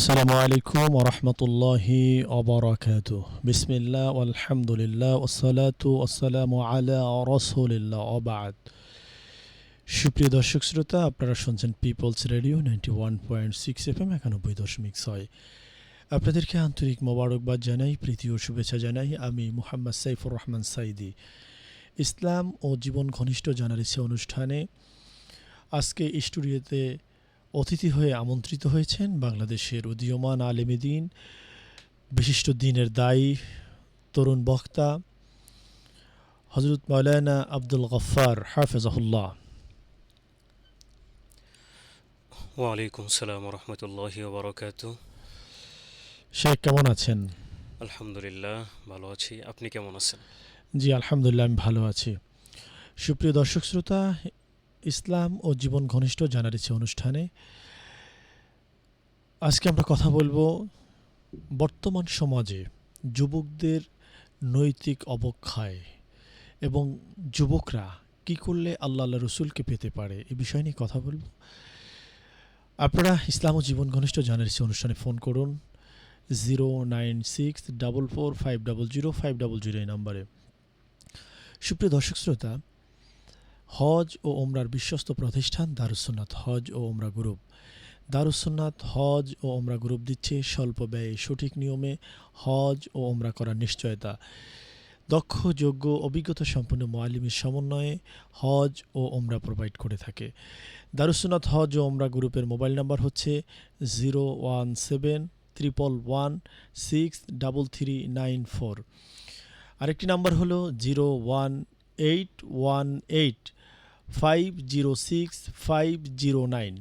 আসসালামু আলাইকুম ওরহমতুল্লাহি অবরাকাতুহ। বিসমিল্লাহ আলহামদুলিল্লাহ ওসসালাতু ওয়াসসালামু আলা রাসূলিল্লাহ ওবাদ। সুপ্রিয় দর্শক শ্রোতা, আপনারা শুনছেন পিপলস রেডিও 91.6 FM 91.6। আপনাদেরকে আন্তরিক মোবারকবাদ জানাই, প্রীতি ও শুভেচ্ছা জানাই। আমি মুহাম্মদ সাইফুর রহমান সাইদি। ইসলাম ও জীবন ঘনিষ্ঠ জানারিছে অনুষ্ঠানে আজকে স্টুডিওতে অতিথি হয়ে আমন্ত্রিত হয়েছেন বাংলাদেশের উদীয়মান আলেমে দ্বীন, বিশিষ্ট দ্বীনের দায়ী, তরুণ বক্তা হযরত মাওলানা আব্দুল গফফার হাফেজাহুল্লাহ। ওয়ালাইকুম সালাম রহমতুল্লাহি ওবরাকাতু। শেখ কেমন আছেন? আলহামদুলিল্লাহ, ভালো আছি। আপনি কেমন আছেন? জি আলহামদুলিল্লাহ, আমি ভালো আছি। সুপ্রিয় দর্শক শ্রোতা, ইসলাম ও জীবন ঘনিষ্ঠ জানারিছে অনুষ্ঠানে আজকে আমরা কথা বলবো বর্তমান সমাজে যুবকদের নৈতিক অবক্ষয় এবং যুবকরা কি করলে আল্লাহ রসুলকে পেতে পারে, এই বিষয় নিয়ে কথা বলবো। আপনারা ইসলাম ও জীবন ঘনিষ্ঠ জানারিছে অনুষ্ঠানে ফোন করুন 09644500500 এই নম্বরে। সুপ্রিয় দর্শক শ্রোতা, হজ ও ওমরার বিশ্বস্ত প্রতিষ্ঠান দারুস সুন্নাত হজ ও ওমরা গ্রুপ। দারুস সুন্নাত হজ ও ওমরা গ্রুপ দিচ্ছে স্বল্প ব্যয়ে সঠিক নিয়মে হজ ও ওমরা করার নিশ্চয়তা। দক্ষ, যোগ্য, অভিজ্ঞতা সম্পন্ন মুআল্লিমের সমন্বয়ে হজ ও ওমরা প্রোভাইড করে থাকে। দারুস সুন্নাত হজ ও ওমরা গ্রুপের মোবাইল নাম্বার হচ্ছে 01731363394। আরেকটি নাম্বার হলো 01818506509,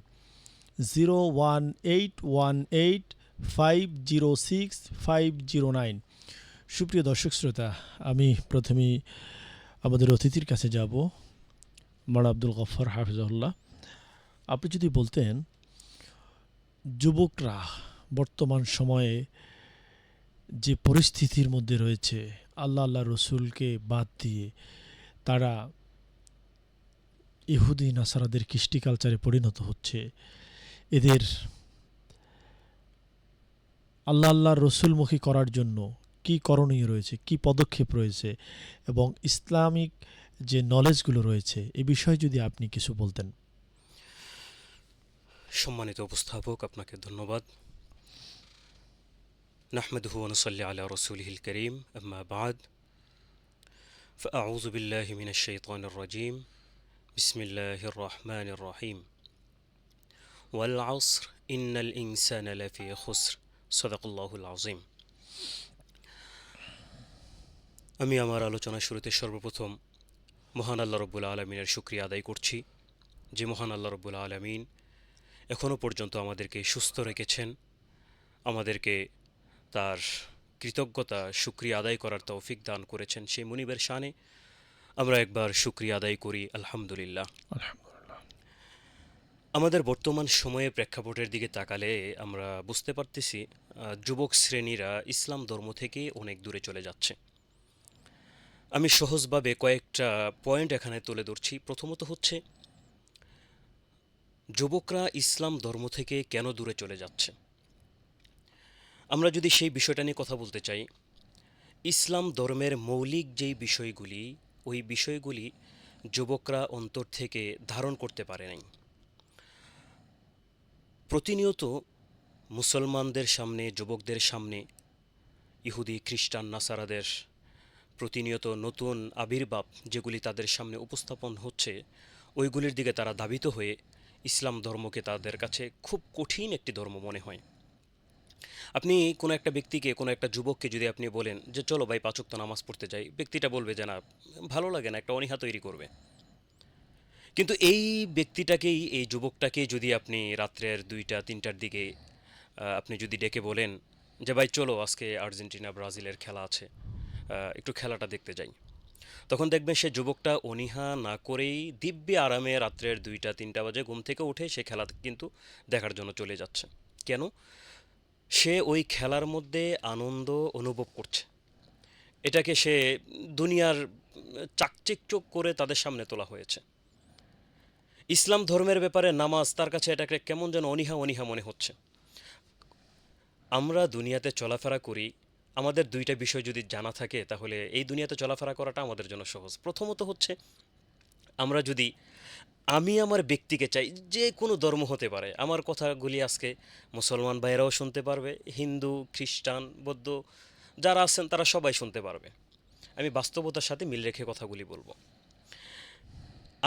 01818506509। সুপ্রিয় দর্শক শ্রোতা, আমি প্রথমেই আমাদের অতিথির কাছে যাব, মাওলানা আব্দুল গফফার হাফিজাহুল্লাহ। আপনি যদি বলতেন যুবকরা বর্তমান সময়ে যে পরিস্থিতির মধ্যে রয়েছে, আল্লাহ রসুলকে বাদ দিয়ে তারা ইহুদি নাসারাদের কৃষ্টি কালচারে পরিণত হচ্ছে, এদের আল্লাহ রসুলমুখী করার জন্য কি করণীয় রয়েছে, কি পদক্ষেপ রয়েছে এবং ইসলামিক যে নলেজগুলো রয়েছে, এ বিষয়ে যদি আপনি কিছু বলতেন। সম্মানিত উপস্থাপক, আপনাকে ধন্যবাদ। নাহমাদুহু ওয়া নুসাল্লি আলা রাসূলিহিল কারীম, আম্মা বা'দ। ফাআউযু বিল্লাহি মিনাশ শাইতানির রাজীম। বিসমিল্লাহির রহমানির রহিম। ওয়াল আসর ইন্নাল ইনসানা লাফি খুসর। সাদাকাল্লাহুল আযীম। আমি আমার আলোচনা শুরুতে সর্বপ্রথম মহান আল্লাহ রাব্বুল আলামিনের শুকরিয়া আদায় করছি, যে মহান আল্লাহ রাব্বুল আলামিন এখনও পর্যন্ত আমাদেরকে সুস্থ রেখেছেন, আমাদেরকে তার কৃতজ্ঞতা শুকরিয়া আদায় করার তৌফিক দান করেছেন। সেই মুনিবের শানে আমরা একবার শুকরিয়া আদায় করি, আলহামদুলিল্লাহ। আলহামদুলিল্লাহ। আমাদের বর্তমান সময়ে প্রেক্ষাপটের দিকে তাকালে আমরা বুঝতে পারতেছি যুবক শ্রেণীরা ইসলাম ধর্ম থেকে অনেক দূরে চলে যাচ্ছে। আমি সহজভাবে কয়েকটা পয়েন্ট এখানে তুলে ধরছি। প্রথমত হচ্ছে, যুবকরা ইসলাম ধর্ম থেকে কেন দূরে চলে যাচ্ছে। আমরা যদি সেই বিষয়টা নিয়ে কথা বলতে চাই, ইসলাম ধর্মের মৌলিক যেই বিষয়গুলি, ওই বিষয়গুলি যুবকরা অন্তর থেকে ধারণ করতে পারে নাই। প্রতিনিয়ত মুসলমানদের সামনে, যুবকদের সামনে ইহুদি, খ্রিস্টান, নাসারাদের প্রতিনিয়ত নতুন আবির্ভাব যেগুলি তাদের সামনে উপস্থাপন হচ্ছে, ওইগুলির দিকে তারা ধাবিত হয়ে ইসলাম ধর্মকে তাদের কাছে খুব কঠিন একটি ধর্ম মনে হয়। আপনি কোনো একটা ব্যক্তিকে, কোনো একটা যুবককে যদি আপনি বলেন যে চলো ভাই ৫ ওয়াক্ত নামাজ পড়তে যাই, ব্যক্তিটা বলবে যে না, ভালো লাগে না, একটা অনীহা তৈরি করবে। কিন্তু এই ব্যক্তিটাকেই, এই যুবকটাকেই যদি আপনি রাত্রের ২টা-৩টার দিকে আপনি যদি ডেকে বলেন যে ভাই চলো আজকে আর্জেন্টিনা ব্রাজিলের খেলা আছে, একটু খেলাটা দেখতে যাই, তখন দেখবেন সে যুবকটা অনীহা না করেই দিব্যি আরামে রাত্রের ২টা-৩টা বাজে ঘুম থেকে উঠে সে খেলা কিন্তু দেখার জন্য চলে যাচ্ছে। কেন? সে ওই খেলার মধ্যে আনন্দ অনুভব করছে। এটাকে সে দুনিয়ার চাকচিক্য করে তাদের সামনে তোলা হয়েছে। ইসলাম ধর্মের ব্যাপারে নামাজ তার কাছে এটাকে কেমন যেন অনীহা অনীহা মনে হচ্ছে। আমরা দুনিয়াতে চলাফেরা করি, আমাদের দুইটা বিষয় যদি জানা থাকে তাহলে এই দুনিয়াতে চলাফেরা করাটা আমাদের জন্য সহজ। প্রথমত হচ্ছে, আমরা যদি আমি আমার ব্যক্তিকে চাই, যে কোনো ধর্ম হতে পারে, আমার কথাগুলি আজকে মুসলমান ভাইয়েরাও শুনতে পারবে, হিন্দু, খ্রিস্টান, বৌদ্ধ যারা আছেন তারা সবাই শুনতে পারবে। আমি বাস্তবতার সাথে মিল রেখে কথাগুলি বলবো।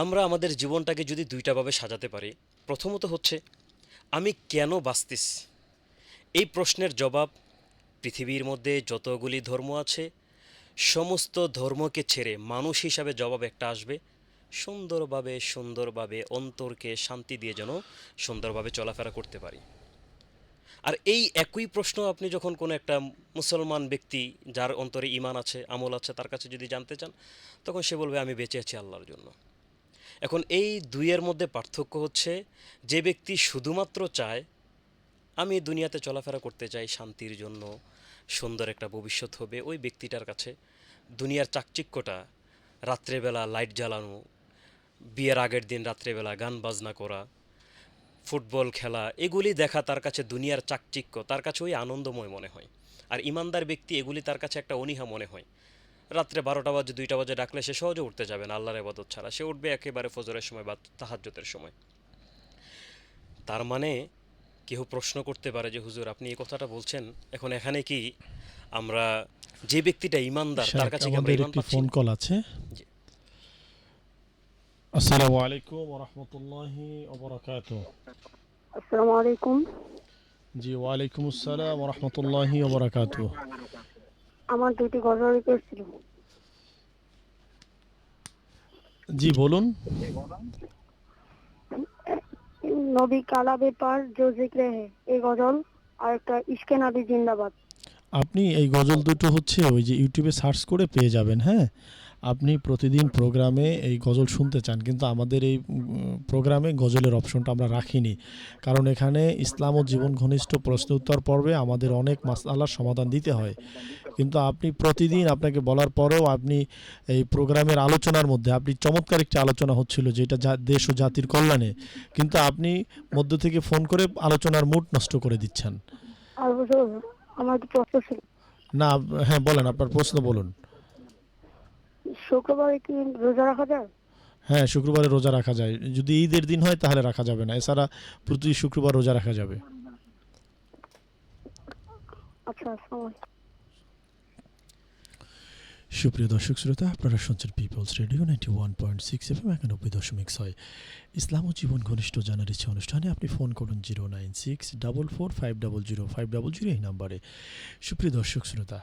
আমরা আমাদের জীবনটাকে যদি দুইটাভাবে সাজাতে পারি, প্রথমত হচ্ছে আমি কেন বাঁচতেছি, এই প্রশ্নের জবাব পৃথিবীর মধ্যে যতগুলি ধর্ম আছে সমস্ত ধর্মকে ছেড়ে মানুষ হিসাবে জবাব একটা আসবে, সুন্দরভাবে সুন্দরভাবে অন্তরকে শান্তি দিয়ে যেন সুন্দরভাবে চলাফেরা করতে পারি। আর এই একই প্রশ্ন আপনি যখন কোনো একটা মুসলমান ব্যক্তি যার অন্তরে ঈমান আছে, আমল আছে, তার কাছে যদি জানতে চান, তখন সে বলবে আমি বেঁচে আছি আল্লাহর জন্য। এখন এই দুইয়ের মধ্যে পার্থক্য হচ্ছে, যে ব্যক্তি শুধুমাত্র চায় আমি দুনিয়াতে চলাফেরা করতে চাই শান্তির জন্য, সুন্দর একটা ভবিষ্যৎ হবে, ওই ব্যক্তিটার কাছে দুনিয়ার চাকচিক্যটা, রাত্রেবেলা লাইট জ্বালানো, বিয়ের আগের দিন রাত্রেবেলা গান বাজনা করা, ফুটবল খেলা, এগুলি দেখা তার কাছে দুনিয়ার চাকচিক্য, তার কাছে ওই আনন্দময় মনে হয়। আর ইমানদার ব্যক্তি এগুলি তার কাছে একটা অনীহা মনে হয়। রাত্রে 12টা বাজে 2টা বাজে ডাকলে সে সহজে উঠতে যাবে না আল্লাহর ইবাদত ছাড়া, সে উঠবে একেবারে ফজরের সময় বা তাহাজ্জুদের সময়। তার মানে কেউ প্রশ্ন করতে পারে যে হুজুর আপনি এই কথাটা বলছেন, এখন এখানে কি আমরা যে ব্যক্তিটা ইমানদার তার শেখ, কাছে কি আমরা আমাদের ইমান একটি পাচ্ছি ফোন না? কল আছে। জি। আসসালামু আলাইকুম ওয়া রাহমাতুল্লাহি ওয়া বারাকাতুহু। আসসালামু আলাইকুম। জি, ওয়ালাইকুম আসসালাম ওয়া রাহমাতুল্লাহি ওয়া বারাকাতুহু। আমার দুটি গজল রিকোয়েস্ট ছিল। জি বলুন। নবী কালা বেপার জো জিক্রে হে, এই গজল, আর একটা ইশকে নবী জিন্দাবাদ। আপনি এই গজল দুটো হচ্ছে ওই যে ইউটিউবে সার্চ করে পেয়ে যাবেন, হ্যাঁ? আপনি প্রতিদিন প্রোগ্রামে এই গজল শুনতে চান, কিন্তু আমাদের এই প্রোগ্রামে গজলের অপশনটা আমরা রাখিনি। কারণ এখানে ইসলাম ও জীবন ঘনিষ্ঠ প্রশ্ন উত্তর পর্বে আমাদের অনেক মাসআলার সমাধান দিতে হয়। কিন্তু আপনি প্রতিদিন, আপনাকে বলার পরেও আপনি এই প্রোগ্রামের আলোচনার মধ্যে আপনি চমৎকার একটি আলোচনা হচ্ছিল যেটা দেশ ও জাতির কল্যাণে, কিন্তু আপনি মধ্য থেকে ফোন করে আলোচনার মুড নষ্ট করে দিচ্ছেন। আর হুজুর, আমার একটি প্রশ্ন ছিল। না, হ্যাঁ বলেন, আপনার প্রশ্ন বলুন। শুক্রবারে কি রোজা রাখা যায়? হ্যাঁ, শুক্রবারে রোজা রাখা যায়। যদি ঈদের দিন হয় তাহলে রাখা যাবে না, এছাড়া প্রতি শুক্রবার রোজা রাখা যাবে। আচ্ছা, আসসালামু আলাইকুম। সুপ্রিয় দর্শক শ্রোতা, আপনারা শুনছেন পিপলস রেডিও 91.6 FM 91.6 ইসলাম ও জীবন ঘনিষ্ঠ জানার ইচ্ছে অনুষ্ঠানে। আপনি ফোন করুন 09644500500 এই নাম্বারে। সুপ্রিয় দর্শক শ্রোতা,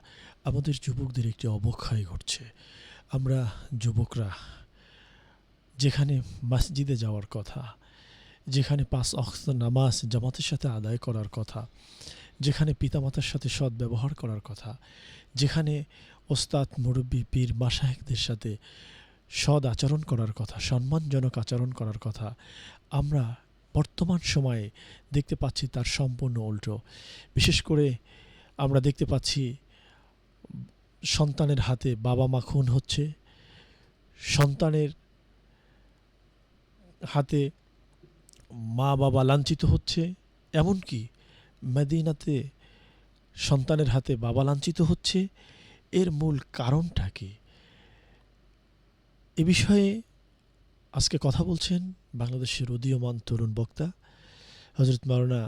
আমাদের যুবকদের একটি অবক্ষয় ঘটছে। আমরা যুবকরা যেখানে মসজিদে যাওয়ার কথা, যেখানে 5 ওয়াক্ত নামাজ জামাতের সাথে আদায় করার কথা, যেখানে পিতামাতার সাথে সদ্ব্যবহার করার কথা, যেখানে ওস্তাদ মুরব্বী পীর মাশায়েখদের সাথে সদ আচরণ করার কথা, সম্মানজনক আচরণ করার কথা, আমরা বর্তমান সময়ে দেখতে পাচ্ছি তার সম্পূর্ণ উল্টো। বিশেষ করে আমরা দেখতে পাচ্ছি সন্তানের হাতে বাবা মা খুন হচ্ছে, সন্তানের হাতে মা বাবা লাঞ্ছিত হচ্ছে, এমনকি মদিনাতে সন্তানের হাতে বাবা লাঞ্ছিত হচ্ছে। এর মূল কারণটা কি? এ বিষয়ে আজকে কথা বলছেন বাংলাদেশের উদীয়মান তরুণ বক্তা হযরত মাওলানা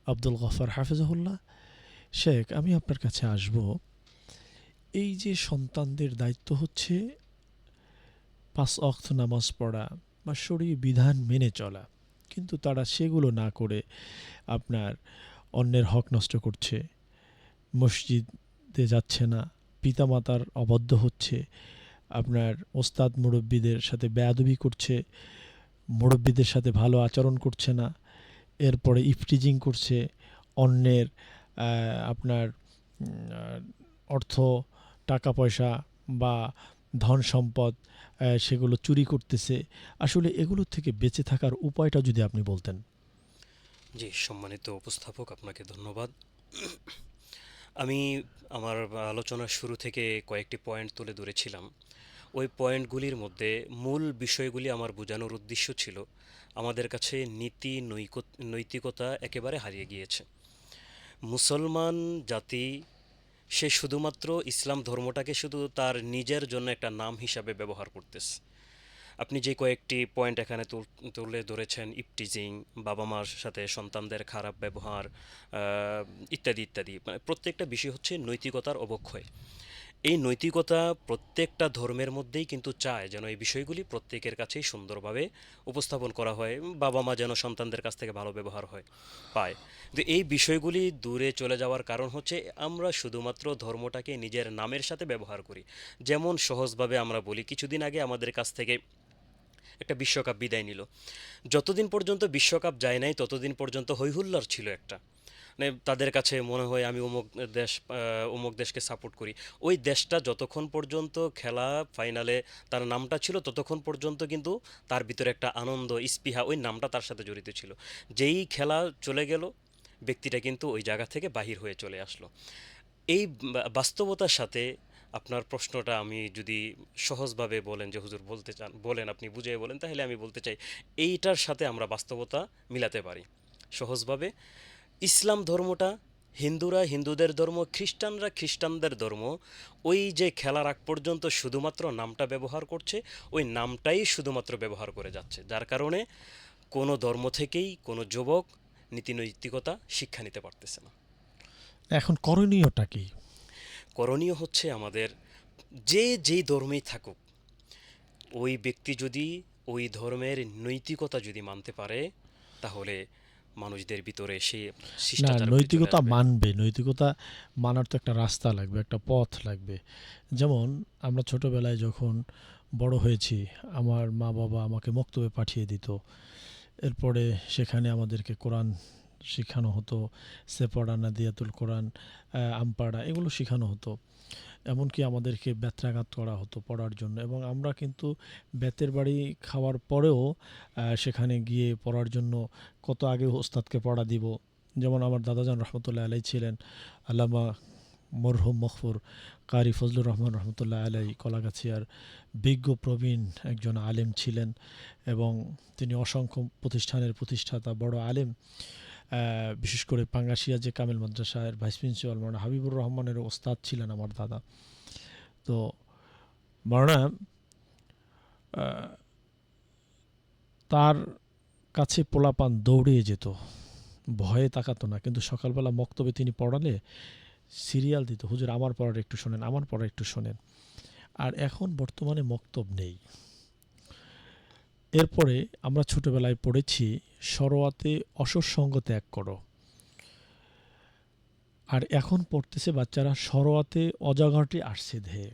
আব্দুল গফফার হাফিজাহুল্লাহ। শেখ, আমি আপনার কাছে আসব। এই যে সন্তানদের দায়িত্ব হচ্ছে 5 ওয়াক্ত নামাজ পড়া বা শরীয়ত বিধান মেনে চলা, কিন্তু তারা সেগুলো না করে আপনার অন্যের হক নষ্ট করছে, মসজিদে যাচ্ছে না, পিতামাতার অবাধ্য হচ্ছে, আপনার ওস্তাদ মুরব্বীদের সাথে বেয়াদবি করছে, মুরব্বীদের সাথে ভালো আচরণ করছে না, এরপরে ইফটিজিং করছে, অন্যের আপনার অর্থ, টাকা পয়সা বা ধন সম্পদ সেগুলো চুরি করতেছে। আসলে এগুলোর থেকে বেঁচে থাকার উপায়টা যদি আপনি বলতেন। জি, সম্মানিত উপস্থাপক, আপনাকে ধন্যবাদ। আমি আমার আলোচনার শুরু থেকে কয়েকটি পয়েন্ট তুলে ধরেছিলাম। ওই পয়েন্টগুলির মধ্যে মূল বিষয়গুলি আমার বোঝানোর উদ্দেশ্য ছিল, আমাদের কাছে নীতি নৈতিকতা একেবারে হারিয়ে গিয়েছে। মুসলমান জাতি সে শুধুমাত্র ইসলাম ধর্মটাকে শুধু তার নিজের জন্য একটা নাম হিসাবে ব্যবহার করতেছে। আপনি যে কয়েকটি পয়েন্ট এখানে তুলে ধরেছেন, ইপটিজিং, বাবা মার সাথে সন্তানদের খারাপ ব্যবহার, ইত্যাদি ইত্যাদি, মানে প্রত্যেকটা বিষয় হচ্ছে নৈতিকতার অবক্ষয়। এই নৈতিকতা প্রত্যেকটা ধর্মের মধ্যেই কিন্তু চায় যেন এই বিষয়গুলি প্রত্যেকের কাছেই সুন্দরভাবে উপস্থাপন করা হয়, বাবা মা যেন সন্তানদের কাছ থেকে ভালো ব্যবহার পায়। কিন্তু এই বিষয়গুলি দূরে চলে যাওয়ার কারণ হচ্ছে আমরা শুধুমাত্র ধর্মটাকে নিজের নামের সাথে ব্যবহার করি। যেমন সহজভাবে আমরা বলি, কিছুদিন আগে আমাদের কাছ থেকে একটা বিশ্বকাপ বিদায় নিল। যতদিন পর্যন্ত বিশ্বকাপ যায় নাই ততদিন পর্যন্ত হৈহুল্লোড় ছিল একটা, মানে তাদের কাছে মনে হয় আমি অমুক দেশকে সাপোর্ট করি। ওই দেশটা যতক্ষণ পর্যন্ত খেলা ফাইনালে তার নামটা ছিল ততক্ষণ পর্যন্ত কিন্তু তার ভিতরে একটা আনন্দ স্পৃহা, ওই নামটা তার সাথে জড়িত ছিল। যেই খেলা চলে গেল ব্যক্তিটা কিন্তু ওই জায়গা থেকে বাহির হয়ে চলে আসলো। এই বাস্তবতার সাথে আপনার প্রশ্নটা আমি যদি সহজভাবে বলেন যে হুজুর বলতে চান, বলেন, আপনি বুঝিয়ে বলেন, তাহলে আমি বলতে চাই এইটার সাথে আমরা বাস্তবতা মিলাতে পারি সহজভাবে। ইসলাম ধর্মটা, হিন্দুরা হিন্দুদের ধর্ম, খ্রিস্টানরা খ্রিস্টানদের ধর্ম, ওই যে খেলার আগ পর্যন্ত শুধুমাত্র নামটা ব্যবহার করছে, ওই নামটাই শুধুমাত্র ব্যবহার করে যাচ্ছে, যার কারণে কোনো ধর্ম থেকেই কোনো যুবক নীতিনৈতিকতা শিক্ষা নিতে পারতেছে না। এখন করণীয়টা কি? করণীয় হচ্ছে আমাদের, যে যেই ধর্মেই থাকুক, ওই ব্যক্তি যদি ওই ধর্মের নৈতিকতা যদি মানতে পারে, তাহলে মানুষদের ভিতরে সে না, শিষ্টাচারগুলি চলে নৈতিকতা আসবে। মানবে, নৈতিকতা মানার তো একটা রাস্তা লাগবে, একটা পথ লাগবে। যেমন আমরা ছোটবেলায় যখন বড় হয়েছি, আমার মা বাবা আমাকে মক্তবে পাঠিয়ে দিত। এরপরে সেখানে আমাদেরকে কোরআন শেখানো হতো, সেপড়া, নাদিয়াতুল কোরআন, আমপাড়া, এগুলো শেখানো হতো। এমনকি আমাদেরকে বেত্রাঘাত করা হতো পড়ার জন্য, এবং আমরা কিন্তু বেতের বাড়ি খাওয়ার পরেও সেখানে গিয়ে পড়ার জন্য কত আগে ওস্তাদকে পড়া দিব। যেমন আমার দাদাজান রহমতুল্লাহ আলাই ছিলেন আল্লামা মরহুম মখফুর কারি ফজলুর রহমান রহমতুল্লাহ আলাই কলাগাছিয়ার বিজ্ঞ প্রবীণ একজন আলেম ছিলেন, এবং তিনি অসংখ্য প্রতিষ্ঠানের প্রতিষ্ঠাতা, বড় আলেম। বিশেষ করে পাঙ্গাসিয়া যে কামেল মাদ্রাসার ভাইস প্রিন্সিপাল মাওলানা হাবিবুর রহমানের ওস্তাদ ছিলেন আমার দাদা। তো মাওলানা তার কাছে পোলাপান দৌড়িয়ে যেত, ভয়ে তাকাতো না, কিন্তু সকালবেলা মক্তবে তিনি পড়ালে সিরিয়াল দিত, হুজুর আমার পড়ার একটু শোনেন, আমার পড়ার একটু শোনেন। আর এখন বর্তমানে মক্তব নেই। এরপরে আমরা ছোটবেলায় পড়েছি সরোয়াতে অসৎ সঙ্গ ত্যাগ করো, আর এখন পড়তেছে বাচ্চারা সরোয়াতে অজাগরটি আসছে ধেয়ে।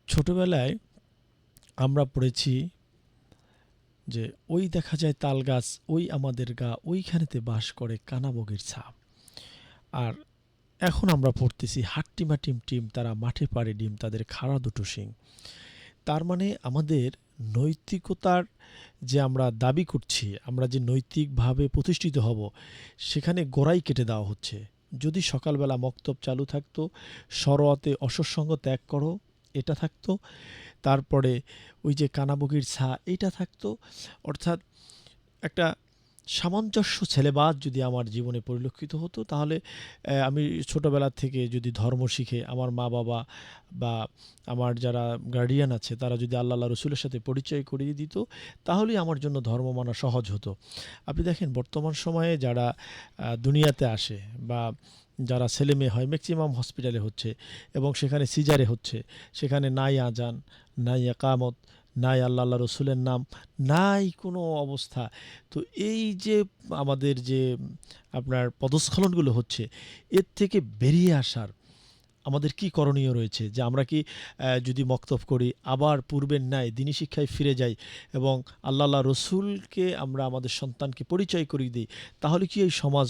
ছোটবেলায় আমরা পড়েছি যে ওই দেখা যায় তাল গাছ, ওই আমাদের গা, ওইখানেতে বাস করে কানাবগির ছাপ। আর এখন আমরা পড়তেছি হাট্টিমা টিম টিম, তারা মাঠে পাড়ে ডিম, তাদের খাড়া দুটো শিং। তার মানে আমাদের নৈতিকতার যে আমরা দাবি করছি, আমরা যে নৈতিকভাবে প্রতিষ্ঠিত হব, সেখানে গোড়াই কেটে দেওয়া হচ্ছে। যদি সকালবেলা মক্তব চালু থাকতো, সরোয়াতে অসৎসঙ্গ ত্যাগ করো এটা থাকতো, তারপরে ওই যে কানাবগির ছা এটা থাকতো, অর্থাৎ একটা সামঞ্জস্য ছেলেবাজ যদি আমার জীবনে পরিলক্ষিত হতো, তাহলে আমি ছোটোবেলা থেকে যদি ধর্ম শিখে আমার মা বাবা বা আমার যারা গার্ডিয়ান আছে তারা যদি আল্লাহ রসুলের সাথে পরিচয় করিয়ে দিত, তাহলেই আমার জন্য ধর্ম মানা সহজ হতো। আপনি দেখেন বর্তমান সময়ে যারা দুনিয়াতে আসে বা যারা ছেলে মেয়ে হয়, ম্যাক্সিমাম হসপিটালে হচ্ছে, এবং সেখানে সিজারে হচ্ছে, সেখানে নাই আজান, নাই একামত, নাই আল্লাহ রসুলের নাম, নাই কোনো অবস্থা। তো এই যে আমাদের যে আপনার পদস্খলনগুলো হচ্ছে, এর থেকে বেরিয়ে আসার আমাদের কি করণীয় রয়েছে? যে আমরা কি যদি মক্তব করি, আবার পূর্বের ন্যায় দিনী শিক্ষায় ফিরে যাই এবং আল্লাহ রসুলকে আমরা আমাদের সন্তানকে পরিচয় করিয়ে দিই, তাহলে কি এই সমাজ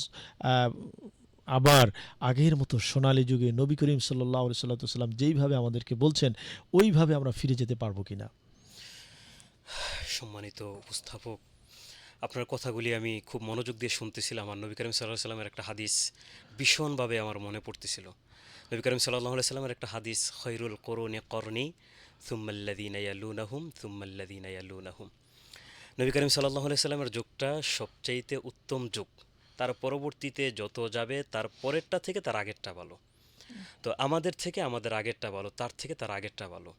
আবার আগের মতো সোনালী যুগে নবী করিম সাল্লাল্লাহু আলাইহি সাল্লাম যেইভাবে আমাদেরকে বলছেন ওইভাবে আমরা ফিরে যেতে পারবো কিনা? সম্মানিত উপস্থাপক, আপনার কথাগুলি আমি খুব মনোযোগ দিয়ে শুনতেছিলাম। আর নবী করিম সাল্লাহ সাল্লামের একটা হাদিস ভীষণভাবে আমার মনে পড়তেছিল। নবী করিম সাল্লাহ সাল্লামের একটা হাদিস, খৈরুল করুনে করনি থুম্মাল্লাযীনা ইয়ালুনাহুম থুম্মাল্লাযীনা ইয়ালুনাহুম। নবী করিম সাল্লাহ সাল্লামের যুগটা সবচাইতে উত্তম যুগ, তার পরবর্তীতে যত যাবে তার পরেরটা থেকে তার আগেরটা ভালো। তো আমাদের থেকে আমাদের আগেরটা ভালো, তার থেকে তার আগেরটা ভালো।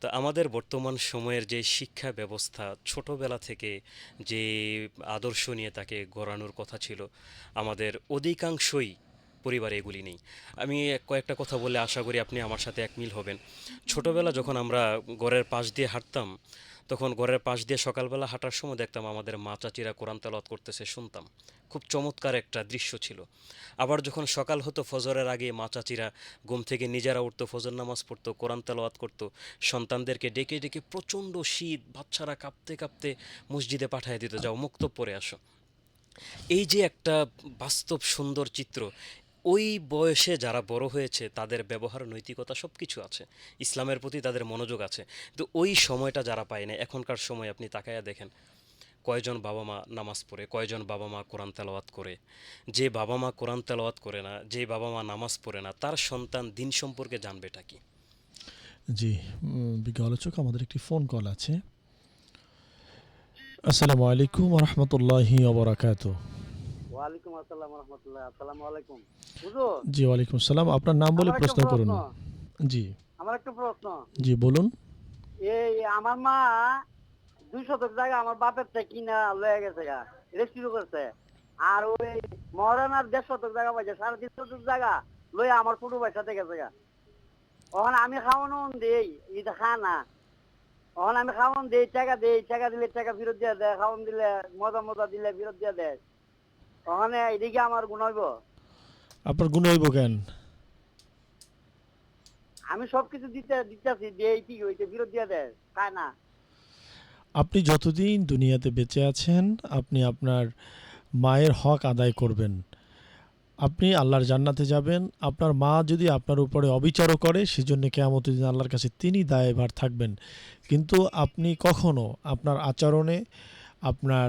তো আমাদের বর্তমান সময়ের যে শিক্ষা ব্যবস্থা, ছোটবেলা থেকে যে আদর্শ নিয়ে তাকে গড়ানোর কথা ছিল, আমাদের অধিকাংশই পরিবারে এগুলি নেই। আমি কয়েকটা কথা বলে আশা করি আপনি আমার সাথে একমিল হবেন। ছোটবেলা যখন আমরা ঘরের পাশ দিয়ে হাঁটতাম, তখন ঘরের পাশ দিয়ে সকালবেলা হাঁটার সময় দেখতাম আমাদের মা চাচিরা কোরআন তেলাওয়াত করতেছে, শুনতাম। খুব চমৎকার একটা দৃশ্য ছিল। আবার যখন সকাল হতো ফজরের আগে মা চাচিরা ঘুম থেকে নিজেরা উঠতো, ফজর নামাজ পড়তো, কোরআন তেলাওয়াত করতো, সন্তানদেরকে ডেকে ডেকে, প্রচণ্ড শীত, বাচ্চারা কাঁপতে কাঁপতে মসজিদে পাঠিয়ে দিত, যাও মুক্তব পড়ে আসো। এই যে একটা বাস্তব সুন্দর চিত্র, ওই বয়সে যারা বড় হয়েছে তাদের ব্যবহার, নৈতিকতা সব কিছু আছে, ইসলামের প্রতি তাদের মনোযোগ আছে। তো ওই সময়টা যারা পায় না, এখনকার সময় আপনি তাকায়া দেখেন কয়জন বাবা মা নামাজ পড়ে, কয়জন বাবা মা কোরআন তেলাওয়াত করে। যে বাবা মা কোরআন তেলাওয়াত করে না, যে বাবা মা নামাজ পড়ে না, তার সন্তান দিন সম্পর্কে জানবেটা কি? জি, বিজ্ঞ আলোচক, আমাদের একটি ফোন কল আছে। আসসালামু আলাইকুম রহমতুল্লাহি ওবরাকাতু। ওয়ালাইকুম আসসালাম রহমতুল্লাহ। আসসালামু আলাইকুম হুজুর। জি, ওয়ালাইকুম সালাম। আপনার নাম বলে আমার একটা প্রশ্ন করুন। প্রশ্ন জি আমার একটা প্রশ্ন। জি বলুন। এই আমার মা 2 শতক জায়গা আমার বাপের থেকে কিনা লয়ে গেছে গা, এটা শুরু করছে। আর ওই মহারানার 1.5 শতক জায়গা পাইছে, 3.5 শতক জায়গা লয়ে আমার ছোট ভাইয়ের সাথে গেছে গা। ওখানে আমি খাওয়ানো দেই, এটা খা না। ওখানে আমি খাওয়ান দেই, টাকা দিলে টাকা ফেরত দিয়ে দেয়, খাওয়ান দিলে মজা মজা দিলে ফেরত দিয়ে দেয়। ওখানে এদিকে আমার গুণ হইব? আপনার গুণ হইব কেন? আমি সবকিছু দিতেছি, দেই ঠিক হইতে ফেরত দিয়ে দেয়, খায় না। আপনি যতদিন দুনিয়াতে বেঁচে আছেন, আপনি আপনার মায়ের হক আদায় করবেন। আপনি আল্লাহর জান্নাতে যাবেন। আপনার মা যদি আপনার উপরে অবিচারও করে, সেজন্য কিয়ামতের দিন আল্লাহর কাছে তিনি দায়ভার থাকবেন। কিন্তু আপনি কখনো আপনার আচরণে, আপনার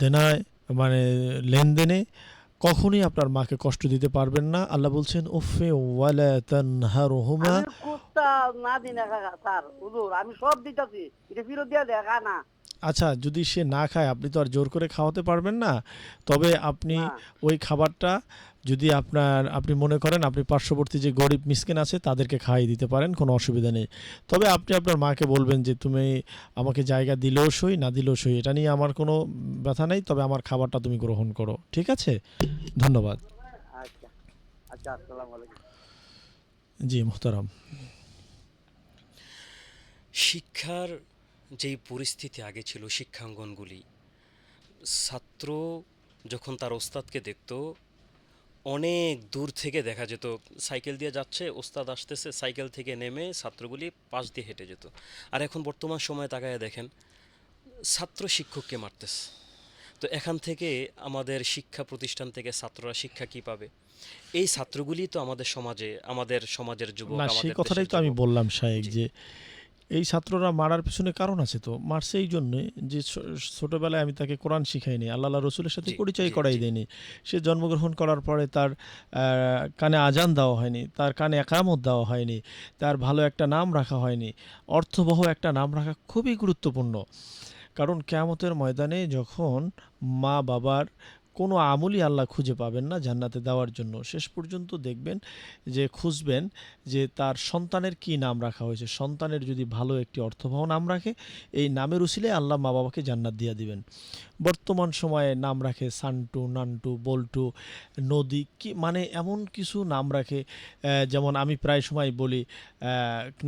দেনায়, মানে লেনদেনে কখনোই আপনার মাকে কষ্ট দিতে পারবেন না। আল্লাহ বলছেন, উফে ওয়ালা তানহারহুমা। আমি কুস্তা না দিই না স্যার হুজুর, আমি সব দিতেছি, এটা ফেরত দিয়ে দেয়, খায় না। আচ্ছা, যদি সে না খায়, আপনি তো আর জোর করে খাওয়াতে পারবেন না। তবে আপনি না। ওই খাবারটা যদি আপনি মনে করেন আপনি পার্শ্ববর্তী যে গরিব মিসকিন আছে তাদেরকে খাইয়ে দিতে পারেন, কোনো অসুবিধা নেই। তবে আপনি আপনার মাকে বলবেন যে তুমি আমাকে জায়গা দিলেও সই, না দিলেও সই, এটা নিয়ে আমার কোনো ব্যথা নেই, তবে আমার খাবারটা তুমি গ্রহণ করো। ঠিক আছে? ধন্যবাদ। আচ্ছা আচ্ছা, আসসালামু আলাইকুম। জি মোহতারাম। শিক্ষার যেই পরিস্থিতি আগে ছিল, শিক্ষাঙ্গনগুলি, ছাত্র যখন তার ওস্তাদকে দেখত, অনেক দূর থেকে দেখা যেত, সাইকেল দিয়ে যাচ্ছে, ওস্তাদ আসতেছে, সাইকেল থেকে নেমে ছাত্রগুলি পাশ দিয়ে হেঁটে যেত। আর এখন বর্তমান সময়ে তাকায় দেখেন, ছাত্র শিক্ষককে মারতেছে। তো এখান থেকে আমাদের শিক্ষা প্রতিষ্ঠান থেকে ছাত্ররা শিক্ষা কি পাবে? এই ছাত্রগুলি তো আমাদের সমাজের যুবক, না, সেই আমাদের কথাটাই দেশের তো আমি যুবক। বললাম শায়েক, জি যে এই ছাত্ররা মারার পিছনে কারণ আছে। তো মারছে এই জন্যে যে ছোটবেলায় আমি তাকে কোরআন শিখাইনি, আল্লাহ রসুলের সাথে জি পরিচয় জি করাই জি দেয়নি। সে জন্মগ্রহণ করার পরে তার কানে আজান দেওয়া হয়নি, তার কানে একামত দেওয়া হয়নি, তার ভালো একটা নাম রাখা হয়নি। অর্থবহ একটা নাম রাখা খুবই গুরুত্বপূর্ণ। কারণ কিয়ামতের ময়দানে যখন মা বাবার কোনো আমলই আল্লাহ খুঁজে পাবেন না জান্নাতে দেওয়ার জন্য, শেষ পর্যন্ত দেখবেন যে খুঁজবেন যে তার সন্তানের কি নাম রাখা হয়েছে। সন্তানের যদি ভালো একটি অর্থবহ নাম রাখে, এই নামের উসিলায় আল্লাহ মা বাবাকে জান্নাত দিয়ে দিবেন। বর্তমান সময়ে নাম রাখে সান্টু, নান্টু, বল্টু, নদী, কি মানে এমন কিছু নাম রাখে। যেমন আমি প্রায় সময় বলি,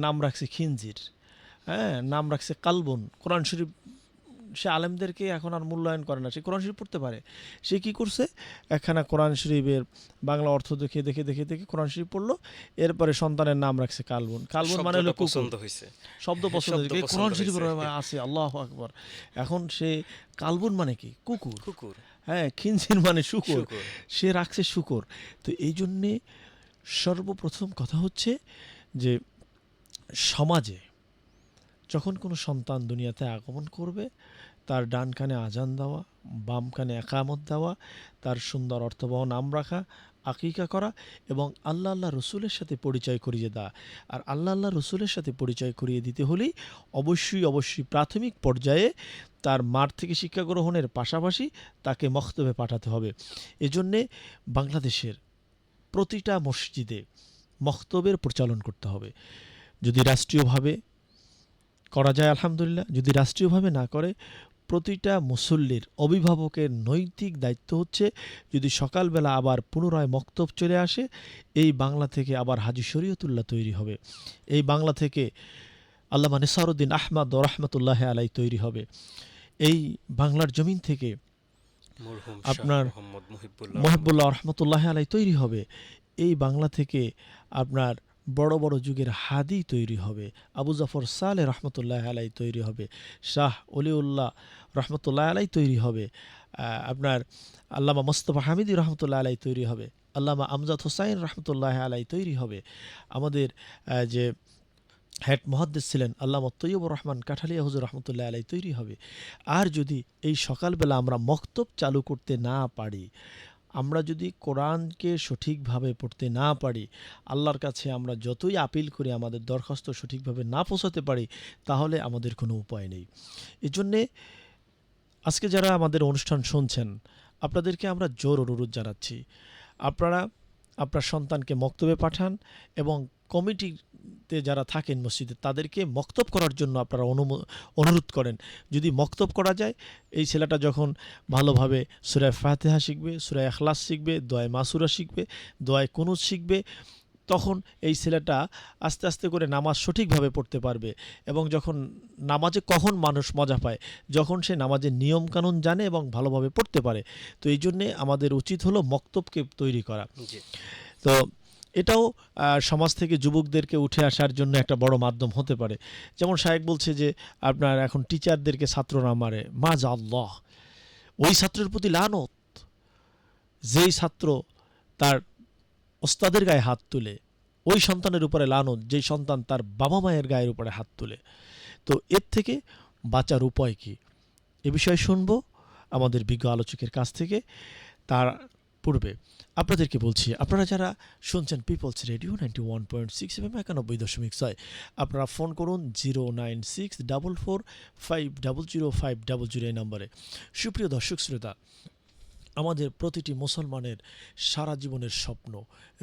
নাম রাখছে খিনজির, হ্যাঁ, নাম রাখছে কালবন। কোরআন শরীফ, সে আলেমদেরকে এখন আর মূল্যায়ন করে না। সে কোরআন শরীফ পড়তে পারে। সে কি করছে, একখানা কোরআন শরীফের বাংলা অর্থ দেখে দেখে দেখে দেখে কোরআন শরীফ পড়লো, এরপরে সন্তানের নাম রাখছে কালবন। কালবন মানে হলো শব্দটা কুকুর। পছন্দ হয়েছে। শব্দ পছন্দ শব্দ হয়েছে, এই পছন্দ কোরআন শরীফের হয়েছে। আছে, আল্লাহ আকবার। এখন সে কালবন মানে কি? কুকুর। কুকুর। হ্যাঁ, খিনজির মানে শুকর। শুকর। সে রাখছে শুকর। তো এই জন্যে সর্বপ্রথম কথা হচ্ছে যে সমাজে যখন কোনো সন্তান দুনিয়াতে আগমন করবে, তার ডান কানে আজান দেওয়া, বাম কানে একামত দেওয়া, তার সুন্দর অর্থবহ নাম রাখা, আকিকা করা এবং আল্লাহ আল্লাহ রসুলের সাথে পরিচয় করিয়ে দেওয়া। আর আল্লাহ আল্লাহ রসুলের সাথে পরিচয় করিয়ে দিতে হলেই অবশ্যই প্রাথমিক পর্যায়ে তার মাঠ থেকে শিক্ষা গ্রহণের পাশাপাশি তাকে মক্তবে পাঠাতে হবে। এজন্যে বাংলাদেশের প্রতিটা মসজিদে মক্তবের প্রচলন করতে হবে। যদি রাষ্ট্রীয়ভাবে করা যায় আলহামদুলিল্লাহ, যদি রাষ্ট্রীয়ভাবে না করে প্রতিটা মুসল্লির অভিভাবকের নৈতিক দায়িত্ব হচ্ছে, যদি সকালবেলা আবার পুনরায় মক্তব চলে আসে, এই বাংলা থেকে আবার হাজী শরীয়তুল্লাহ তৈরি হবে, এই বাংলা থেকে আল্লামা নেসারউদ্দিন আহমদ রহমতুল্লাহ আলাই তৈরি হবে, এই বাংলার জমিন থেকে মরহুম আপনার মোহাম্মদ মহিবুল্লাহ রহমতুল্লাহ আলাই তৈরি হবে, এই বাংলা থেকে আপনার বড় বড় যুগের হাদি তৈরি হবে, আবু জাফর সালে রহমতুল্লাহ আলাই তৈরি হবে, শাহ অলিউল্লাহ রহমতুল্লাহ আলাই তৈরি হবে, আপনার আল্লামা মোস্তফা হামিদি রহমতুল্লাহ আলাই তৈরি হবে, আল্লামা আমজাদ হোসাইন রহমতুল্লাহ আলাই তৈরি হবে, আমাদের যে হেড মুহাদ্দিস ছিলেন আল্লামা তৈয়বুর রহমান কাঠালিয়া হুজুর রহমতুল্লাহ আলাই তৈরি হবে। আর যদি এই সকালবেলা আমরা মক্তব চালু করতে না পারি, আমরা যদি কোরআনকে সঠিকভাবে পড়তে না পারি, আল্লাহর কাছে আমরা যতই আপিল করি আমাদের দরখাস্ত সঠিকভাবে না পৌঁছাতে পারি, তাহলে আমাদের কোনো উপায় নেই। এজন্যে আজকে যারা আমাদের অনুষ্ঠান শুনছেন, আপনাদেরকে আমরা জোর অনুরোধ জানাচ্ছি, আপনারা আপনার সন্তানকে মক্তবে পাঠান এবং কমিটিতে যারা থাকেন মসজিদে তাদেরকে মক্তব করার জন্য আপনারা অনুরোধ করেন। যদি মক্তব করা যায়, এই ছেলেটা যখন ভালোভাবে সূরা ফাতিহা শিখবে, সূরা ইখলাস শিখবে, দোয়ায়ে মাসুরা শিখবে, দোয়ায়ে কুনুত শিখবে, তখন এই ছেলেটা আস্তে আস্তে করে নামাজ সঠিকভাবে পড়তে পারবে। এবং যখন নামাজে কখন মানুষ মজা পায়, যখন সে নামাজের নিয়মকানুন জানে এবং ভালোভাবে পড়তে পারে। তো এই জন্যে আমাদের উচিত হলো মক্তবকে তৈরি করা। জি। তো এটাও সমাজ থেকে যুবকদেরকে উঠে আসার জন্য একটা বড় মাধ্যম হতে পারে। যেমন শায়েক বলছে যে আপনার এখন টিচারদেরকে ছাত্ররা মারে, মাযআল্লাহ, ওই ছাত্রের প্রতি লানত যেই ছাত্র তার ওস্তাদের গায়ে হাত তুলে, ওই সন্তানের উপরে লানত যেই সন্তান তার বাবা মায়ের গায়ের উপরে হাত তুলে। তো এর থেকে বাঁচার উপায় কি, এ বিষয়ে শুনবো আমাদের বিজ্ঞ আলোচকের কাছ থেকে। তার পূর্বে আপনাদেরকে বলছি, আপনারা যারা শুনছেন পিপলস রেডিও 91.6 FM 91.6, আপনারা ফোন করুন 09644500500 এই নম্বরে। সুপ্রিয় দর্শক শ্রোতা, আমাদের প্রতিটি মুসলমানের সারা জীবনের স্বপ্ন,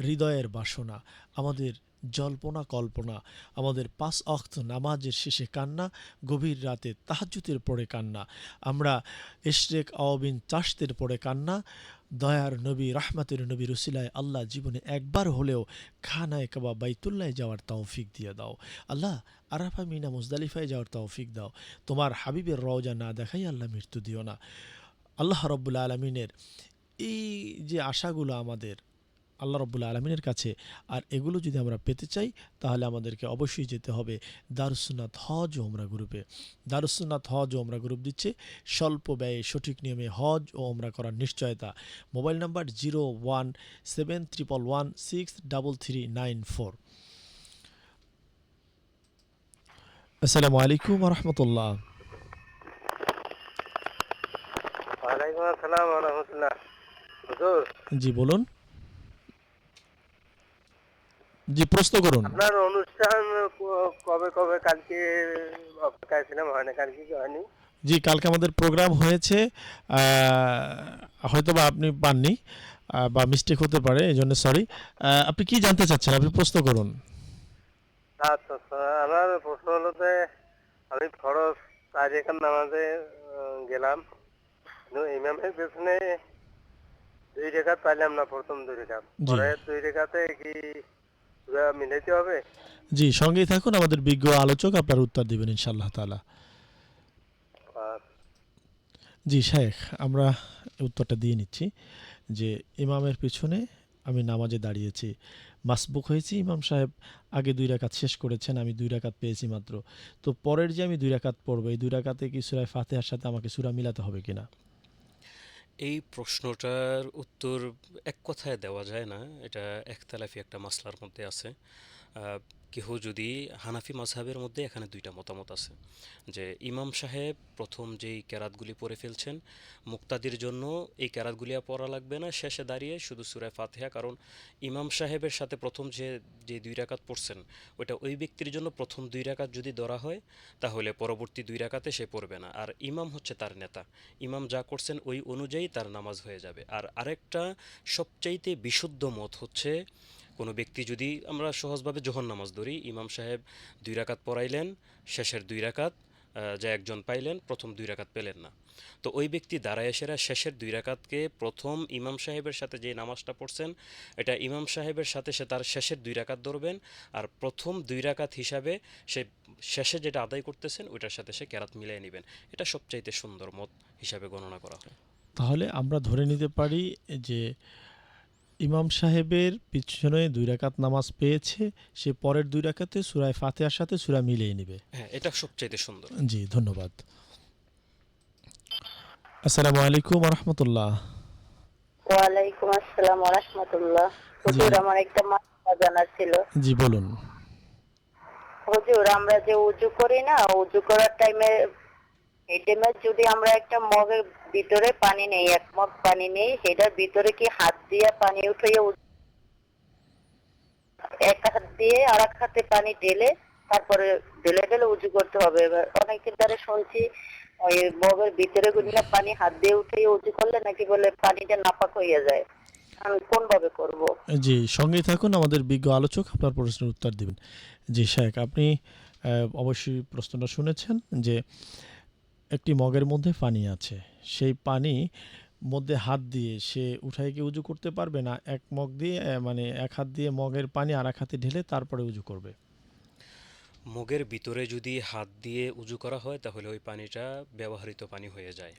হৃদয়ের বাসনা, আমাদের জল্পনা কল্পনা, আমাদের 5 ওয়াক্ত নামাজের শেষে কান্না, গভীর রাতে তাহাজ্জুদের পরে কান্না, আমরা ইশরেক আওয়াবিন চাষতের পরে কান্না, দয়ার নবী রাহমাতের নবী রসিলায় আল্লাহ জীবনে একবার হলেও খানায় কাবা বাইতুল্লায় যাওয়ার তৌফিক দিয়ে দাও আল্লাহ, আরাফা মিনা মুজদালিফায় যাওয়ার তৌফিক দাও, তোমার হাবিবের রওজা না দেখাই আল্লাহ মৃত্যু দিও না। আল্লাহ রব্বুল আলমিনের এই যে আশাগুলো আমাদের আল্লাহ রব্বুল আলমিনের কাছে, আর এগুলো যদি আমরা পেতে চাই তাহলে আমাদেরকে অবশ্যই যেতে হবে দারুসুন্নাত হজ ও ওমরা গ্রুপে। দারুসুন্নাত হজ ও ওমরা গ্রুপ দিচ্ছে স্বল্প ব্যয়ে সঠিক নিয়মে হজ ও ওমরা করার নিশ্চয়তা। Mobile number 017111633394। আসসালামু আলাইকুম রহমতুল্লাহ। ওয়ালাইকুম আসসালাম ওয়া রাহমাতুল্লাহ। হুজুর, জি বলুন। জি প্রশ্ন করুন। আপনার অনুষ্ঠান কবে কবে? কালকে অপেক্ষায় ছিলাম, হয় না, কালকে কি হয়নি? জি কালকে আমাদের প্রোগ্রাম হয়েছে, হয়তো বা আপনি পাননি বা মিস্টেক হতে পারে, এই জন্য সরি। আপনি কি জানতে চাচ্ছেন, আপনি প্রশ্ন করুন। আচ্ছা আচ্ছা, আমার প্রশ্ন হলো যে আমি ফরজ 4 রাকাত নামাজে গেলাম, কিন্তু ইমামের পেছনে 2 রাকাত পাইলাম না, প্রথম 2 রাকাত, জি পরে 2 রাকাতে কি পুরো মিলাইতে হবে? জি সঙ্গেই থাকুন, আমাদের বিজ্ঞ আলোচক আপনার উত্তর দেবেন ইনশাআল্লাহ তাআলা। আর জি শায়েখ, আমরা উত্তরটা দিয়ে নিচ্ছি যে ইমামের পিছনে আমি নামাজে দাঁড়িয়েছি, মাসবুক হয়েছি, ইমাম সাহেব আগে 2 রাকাত শেষ করেছেন, আমি 2 রাকাত পেয়েছি মাত্র, তো পরের যে আমি 2 রাকাত পড়বো, এই 2 রাকাতে কি সূরা ফাতিহার সাথে আমাকে সূরা মিলাতে হবে কিনা? এই প্রশ্নটার উত্তর এক কথায় দেওয়া যায় না, এটা একতলাফি একটা মাসলার মধ্যে আছে। কেহ যদি হানাফি মাযহাবের মধ্যে এখানে দুইটা মতামত আছে যে ইমাম সাহেব প্রথম যেই কেরাতগুলি পড়ে ফেলছেন, মুক্তাদির জন্য এই কেরাতগুলি আর পড়া লাগবে না, শেষে দাঁড়িয়ে শুধু সূরা ফাতিহা, কারণ ইমাম সাহেবের সাথে প্রথম যে দুই রাকাত পড়ছেন ওইটা ওই ব্যক্তির জন্য প্রথম দুই রাকাত যদি ধরা হয় তাহলে পরবর্তী দুই রাকাতে সে পড়বে না, আর ইমাম হচ্ছে তার নেতা, ইমাম যা করছেন ওই অনুযায়ী তার নামাজ হয়ে যাবে। আর আরেকটা সবচাইতে বিশুদ্ধ মত হচ্ছে কোনো ব্যক্তি যদি আমরা সহজভাবে জোহর নামাজ ধরি, ইমাম সাহেব দুই রাকাত পড়াইলেন, শেষের দুই রাকাত যা একজন পাইলেন, প্রথম দুই রাকাত পেলেন না, তো ওই ব্যক্তি দাঁড়ায় এসেরা শেষের দুই রাকাতকে প্রথম ইমাম সাহেবের সাথে যে নামাজটা পড়ছেন এটা ইমাম সাহেবের সাথে সে তার শেষের দুই রাকাত ধরবেন, আর প্রথম দুই রাকাত হিসাবে সে শেষে যেটা আদায় করতেছেন ওইটার সাথে সে কেরাত মিলিয়ে নেবেন। এটা সবচাইতে সুন্দর মত হিসাবে গণনা করা হয়। তাহলে আমরা ধরে নিতে পারি যে ইমাম সাহেবের পিছনে 2 রাকাত নামাজ পেয়েছে, সে পরের 2 রাকাতে সূরা ফাতিহার সাথে সূরা মিলিয়ে নেবে। হ্যাঁ, এটা সবচাইতে সুন্দর। জি, ধন্যবাদ। আসসালামু আলাইকুম ওয়া রাহমাতুল্লাহ। ওয়ালাইকুম আসসালাম ওয়া রাহমাতুল্লাহ। হুজুর, আমার একটা মাসলা জানার ছিল। জি বলুন। হুজুর, আমরা যে উযু করি না, উযু করার এই টাইমে যদি আমরা একটা মগের ভিতরে পানি নেই, এক মগ পানি নেই, সেটার ভিতরে কি হাত দিয়ে পানি উঠিয়ে এক হাত দিয়ে আর এক হাতে পানি ঢেলে তারপরে ঢেলে ঢেলে উযু করতে হবে? এবার অনেকের দ্বারা শুনছি ওই মগের ভিতরে গুলিয়ে পানি হাত দিয়ে উঠিয়ে উযু করলে নাকি বলে পানিটা নাপাক হয়ে যায়। আমি কোন ভাবে করব? জি, সঙ্গে থাকুন, আমাদের বিজ্ঞ আলোচক আপনার প্রশ্নের উত্তর দিবেন। জি শেখ, আপনি অবশ্যই প্রশ্নটা শুনেছেন যে একটি মগের মধ্যে পানি আছে, সেই পানি মধ্যে হাত দিয়ে সে উঠায় কি উজু করতে পারবে না? এক মগ দিয়ে মানে এক হাত দিয়ে মগের পানি আর এক হাতে ঢেলে তারপরে উজু করবে? মগের ভিতরে যদি হাত দিয়ে উজু করা হয় তাহলে ওই পানিটা ব্যবহৃত পানি হয়ে যায়।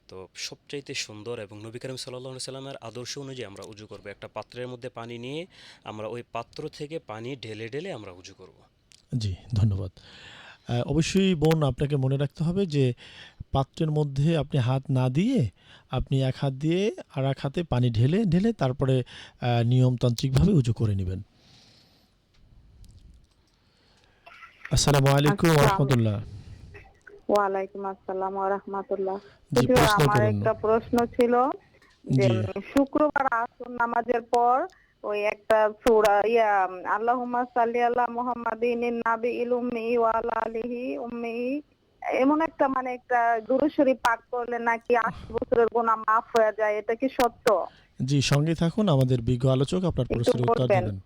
তো সবচাইতে সুন্দর এবং নবী করিম সাল্লাল্লাহু আলাইহি সাল্লামের আদর্শ অনুযায়ী আমরা উজু করব। একটা পাত্রের মধ্যে পানি নিয়ে আমরা ওই পাত্র থেকে পানি ঢেলে ঢেলে আমরা উজু করব। জি, ধন্যবাদ। অবশ্যই বোন, আপনাকে মনে রাখতে হবে যে পাত্রের মধ্যে আপনি হাত না দিয়ে আপনি এক হাত দিয়ে আর এক হাতে পানি ঢেলে ঢেলে তারপরে নিয়মতান্ত্রিকভাবে উজু করে নেবেন। আসসালামু আলাইকুম ওয়া রাহমাতুল্লাহ। ওয়ালাইকুম আসসালাম ওয়া রাহমাতুল্লাহ। জি, হুজুর, প্রশ্ন আমার করুন। একটা প্রশ্ন ছিল যে জি শুক্রবার আসর নামাজের পর ওই একটা সূরা আল্লাহুম্মা সাল্লি আলা মুহাম্মাদিন নাবিয়িল উম্মি ওয়া আলা আলিহি উম্মি, এমন একটা একটা দুরূদ শরীফ পাঠ করলে নাকি 80 বছরের গুনাহ মাফ হয়ে যায়, এটা কি সত্য? জি, সঙ্গে থাকুন, আমাদের বিজ্ঞ আলোচক আপনার একটু প্রশ্নের উত্তর বলবেন। দেবেন।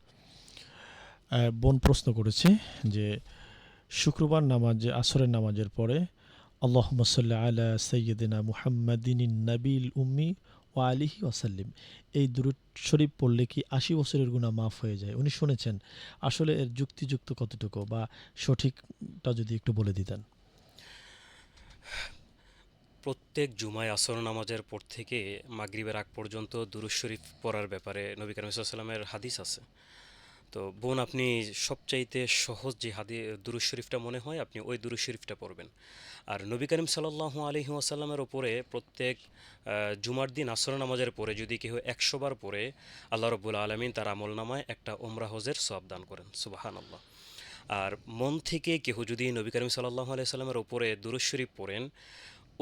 বোন প্রশ্ন করেছে যে শুক্রবার নামাজে আসরের নামাজের পরে আল্লাহুম্মা সাল্লি আলা সাইয়্যিদিনা মুহাম্মাদিনিন নাবিল উম্মি ওয়া আলিহি ওয়াসাল্লিম, এই দুরূদ শরীফ পড়লে কি 80 বছরের গুনাহ মাফ হয়ে যায়? উনি শুনেছেন, আসলে এর যুক্তিযুক্ত কতটুকু বা সঠিকটা যদি একটু বলে দিতেন। প্রত্যেক জুমায় আসর নামাজের পর থেকে মাগরিবের আগ পর্যন্ত দুরূদ শরীফ পড়ার ব্যাপারে নবী করিম সাল্লাল্লাহু আলাইহি সাল্লামের হাদিস আছে। তো বোন, আপনি সবচাইতে সহজ যে দুরূদ শরীফটা মনে হয় আপনি ওই দুরূদ শরীফটা পড়বেন। আর নবী করিম সাল্লাল্লাহু আলাইহি ওয়াসাল্লামের ওপরে প্রত্যেক জুমার দিন আসর নামাজের পরে যদি কেউ 100 বার পড়ে, আল্লাহ রাব্বুল আলামিন তার আমলনামায় একটা উমরা হজের সওয়াব দান করেন। সুবহানাল্লাহ। আর মন থেকে কেহ যদি নবী করিম সাল্লাল্লাহু আলাইহি সাল্লামের ওপরে দুরূদ শরীফ পড়েন,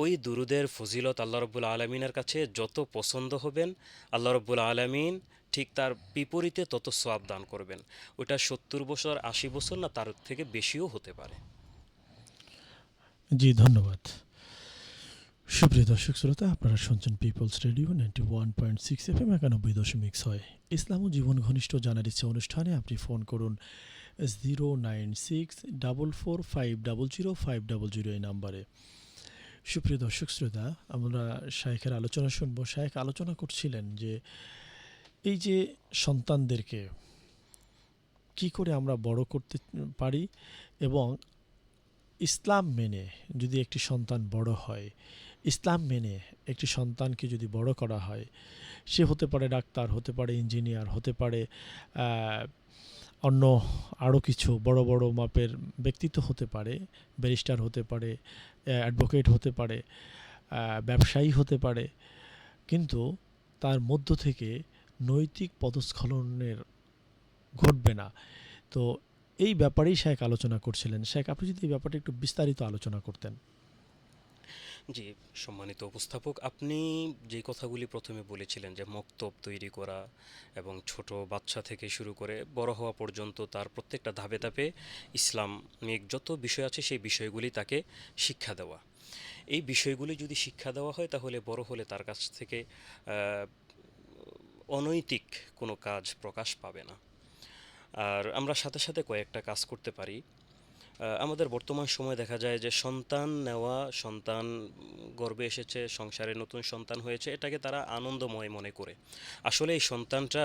ওই দুরুদের ফজিলত আল্লাহ রাব্বুল আলামিনের কাছে যত পছন্দ হবেন, আল্লাহ রাব্বুল আলামিন ঠিক তার বিপরীতে তত সওয়াব দান করবেন। ওটা 70 বছর 80 বছর না, তার থেকে বেশিও হতে পারে। জি, ধন্যবাদ। সুপ্রিয় দর্শক শ্রোতা, আপনারা শুনছেন পিপলস রেডিও 91.6 FM 91.6। ইসলাম ও জীবন ঘনিষ্ঠ জানার ইচ্ছে অনুষ্ঠানে আপনি ফোন করুন 09644500500 এই নাম্বারে। সুপ্রিয় দর্শক শ্রোতা, আমরা শায়েখের আলোচনা শুনবো। শায়েখ আলোচনা করছিলেন যে এই যে সন্তানদেরকে কি করে আমরা বড় করতে পারি, এবং ইসলাম মেনে যদি একটি সন্তান বড় হয়, ইসলাম মেনে একটি সন্তানকে যদি বড় করা হয়, সে হতে পারে ডাক্তার, হতে পারে ইঞ্জিনিয়ার, হতে পারে অন্য আরও কিছু বড় বড় মাপের ব্যক্তিত্ব হতে পারে, ব্যারিস্টার হতে পারে, অ্যাডভোকেট হতে পারে, ব্যবসায়ী হতে পারে, কিন্তু তার মধ্য থেকে নৈতিক পদস্খলনের ঘটবে না। তো এই ব্যাপারেই শেখ আলোচনা করছিলেন। শেখ, আপনি যদি এই ব্যাপারটা একটু বিস্তারিত আলোচনা করতেন। জি, সম্মানিত উপস্থাপক, আপনি যে কথাগুলি প্রথমে বলেছিলেন যে মক্তব তৈরি করা এবং ছোট বাচ্চা থেকে শুরু করে বড় হওয়া পর্যন্ত তার প্রত্যেকটা ধাপে ধাপে ইসলামিক যত বিষয় আছে সেই বিষয়গুলি তাকে শিক্ষা দেওয়া। এই বিষয়গুলি যদি শিক্ষা দেওয়া হয় তাহলে বড় হলে তার কাছ থেকে আহ, অনৈতিক কোনো কাজ প্রকাশ পাবে না। আর আমরা সাথে সাথে কয়েকটা কাজ করতে পারি। আমাদের বর্তমান সময়ে দেখা যায় যে সন্তান নেওয়া, সন্তান গর্ভে এসেছে, সংসারে নতুন সন্তান হয়েছে, এটাকে তারা আনন্দময় মনে করে। আসলে এই সন্তানটা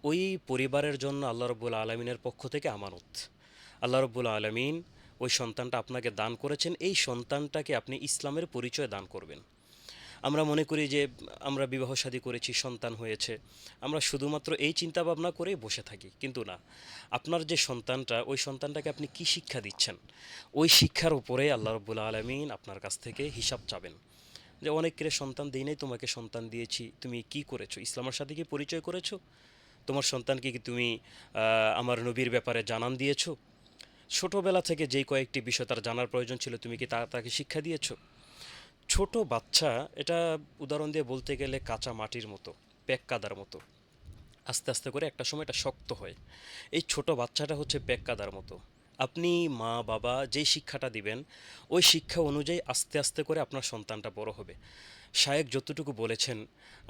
ওই পরিবারের জন্য আল্লাহ রব্বুল আলমিনের পক্ষ থেকে আমানত। আল্লাহ রব্বুল আলমিন ওই সন্তানটা আপনাকে দান করেছেন, এই সন্তানটাকে আপনি ইসলামের পরিচয় দান করবেন। আমরা মনে করি যে আমরা বিবাহ শাদী করেছি, সন্তান হয়েছে, আমরা শুধুমাত্র এই চিন্তা ভাবনা করেই বসে থাকি, কিন্তু না। আপনার যে সন্তানটা, ওই সন্তানটাকে আপনি কি শিক্ষা দিচ্ছেন, ওই শিক্ষার উপরে আল্লাহ রব্বুল আলমিন আপনার কাছ থেকে হিসাব চাবেন। যে অনেকের সন্তান দিই নাই, তোমাকে সন্তান দিয়েছি, তুমি কি করেছো, ইসলামের সাথে কি পরিচয় করেছো, তোমার সন্তানকে কি তুমি আমার নবীর ব্যাপারে জানান দিয়েছো, ছোটোবেলা থেকে যেই কয়েকটি বিষয় তার জানার প্রয়োজন ছিল তুমি কি তাকে শিক্ষা দিয়েছো। ছোট বাচ্চা, এটা উদাহরণ দিয়ে বলতে গেলে কাঁচা মাটির মতো, প্যাক কাদার মতো। আস্তে আস্তে করে একটা সময় এটা শক্ত হয়। এই ছোট বাচ্চাটা হচ্ছে প্যাক কাদার মতো। আপনি মা বাবা যেই শিক্ষাটা দিবেন, ওই শিক্ষা অনুযায়ী আস্তে আস্তে করে আপনার সন্তানটা বড় হবে। শায়েক যতটুকু বলেছেন,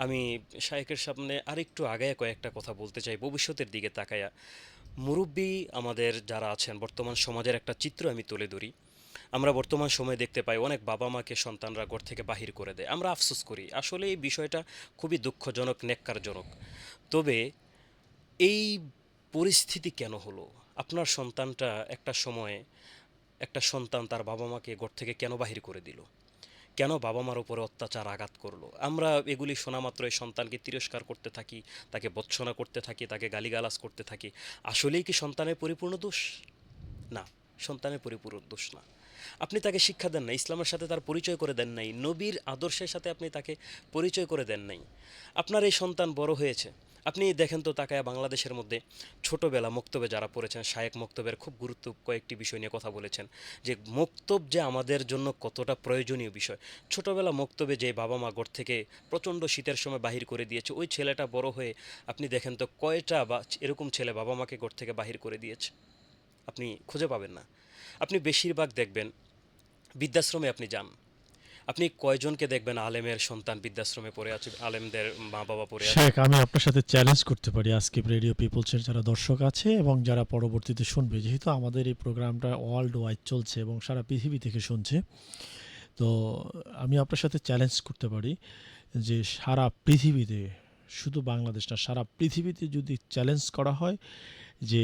আমি শায়েকের সামনে আরেকটু আগায় কয়েকটা কথা বলতে চাই ভবিষ্যতের দিকে তাকায়া। মুরব্বী আমাদের যারা আছেন, বর্তমান সমাজের একটা চিত্র আমি তুলে ধরি। আমরা বর্তমান সময়ে দেখতে পাই অনেক বাবা মাকে সন্তানরা ঘর থেকে বাহির করে দেয়। আমরা আফসোস করি, আসলে এই বিষয়টা খুবই দুঃখজনক, নেক্কারজনক। তবে এই পরিস্থিতি কেন হলো? আপনার সন্তানটা একটা সময়ে, একটা সন্তান তার বাবা মাকে ঘর থেকে কেন বাহির করে দিল? কেন বাবা মার উপরে অত্যাচার আঘাত করলো? আমরা এগুলি শোনা মাত্রই সন্তানকে তিরস্কার করতে থাকি, তাকে ভৎসনা করতে থাকি, তাকে গালিগালাজ করতে থাকি। আসলেই কি সন্তানের পরিপূর্ণ দোষ? না, সন্তানের পরিপূর্ণ দোষ না। আপনি তাকে শিক্ষা দেন নাই, ইসলামের সাথে তার পরিচয় করে দেন নাই, নবীর আদর্শের সাথে আপনি তাকে পরিচয় করে দেন নাই। আপনার এই সন্তান বড় হয়েছে, আপনি দেখেন তো তাকায়া বাংলাদেশের মধ্যে ছোটোবেলা মক্তবে যারা পড়েছেন, শায়েক মক্তবের খুব গুরুত্ব কয়েকটি বিষয় নিয়ে কথা বলেছেন, যে মক্তব যে আমাদের জন্য কতটা প্রয়োজনীয় বিষয়। ছোটোবেলা মক্তবে যে বাবা মা ঘর থেকে প্রচণ্ড শীতের সময় বাহির করে দিয়েছে, ওই ছেলেটা বড় হয়ে আপনি দেখেন তো কয়টা বা এরকম ছেলে বাবা মাকে ঘর থেকে বাহির করে দিয়েছে? আপনি খুঁজে পাবেন না। আপনি বেশিরভাগ দেখবেন বৃদ্ধাশ্রমে আপনি যান, আপনি কয়জনকে দেখবেন আলেমের সন্তান বৃদ্ধাশ্রমে পড়ে আছে, আলেমদের মা বাবা পড়ে আছে? শেখ, আমি আপনার সাথে চ্যালেঞ্জ করতে পারি, আজকে রেডিও পিপলসের যারা দর্শক আছে এবং যারা পরবর্তীতে শুনবে, যেহেতু আমাদের এই প্রোগ্রামটা ওয়ার্ল্ড ওয়াইড চলছে এবং সারা পৃথিবী থেকে শুনছে, তো আমি আপনার সাথে চ্যালেঞ্জ করতে পারি যে সারা পৃথিবীতে, শুধু বাংলাদেশ না, সারা পৃথিবীতে যদি চ্যালেঞ্জ করা হয় যে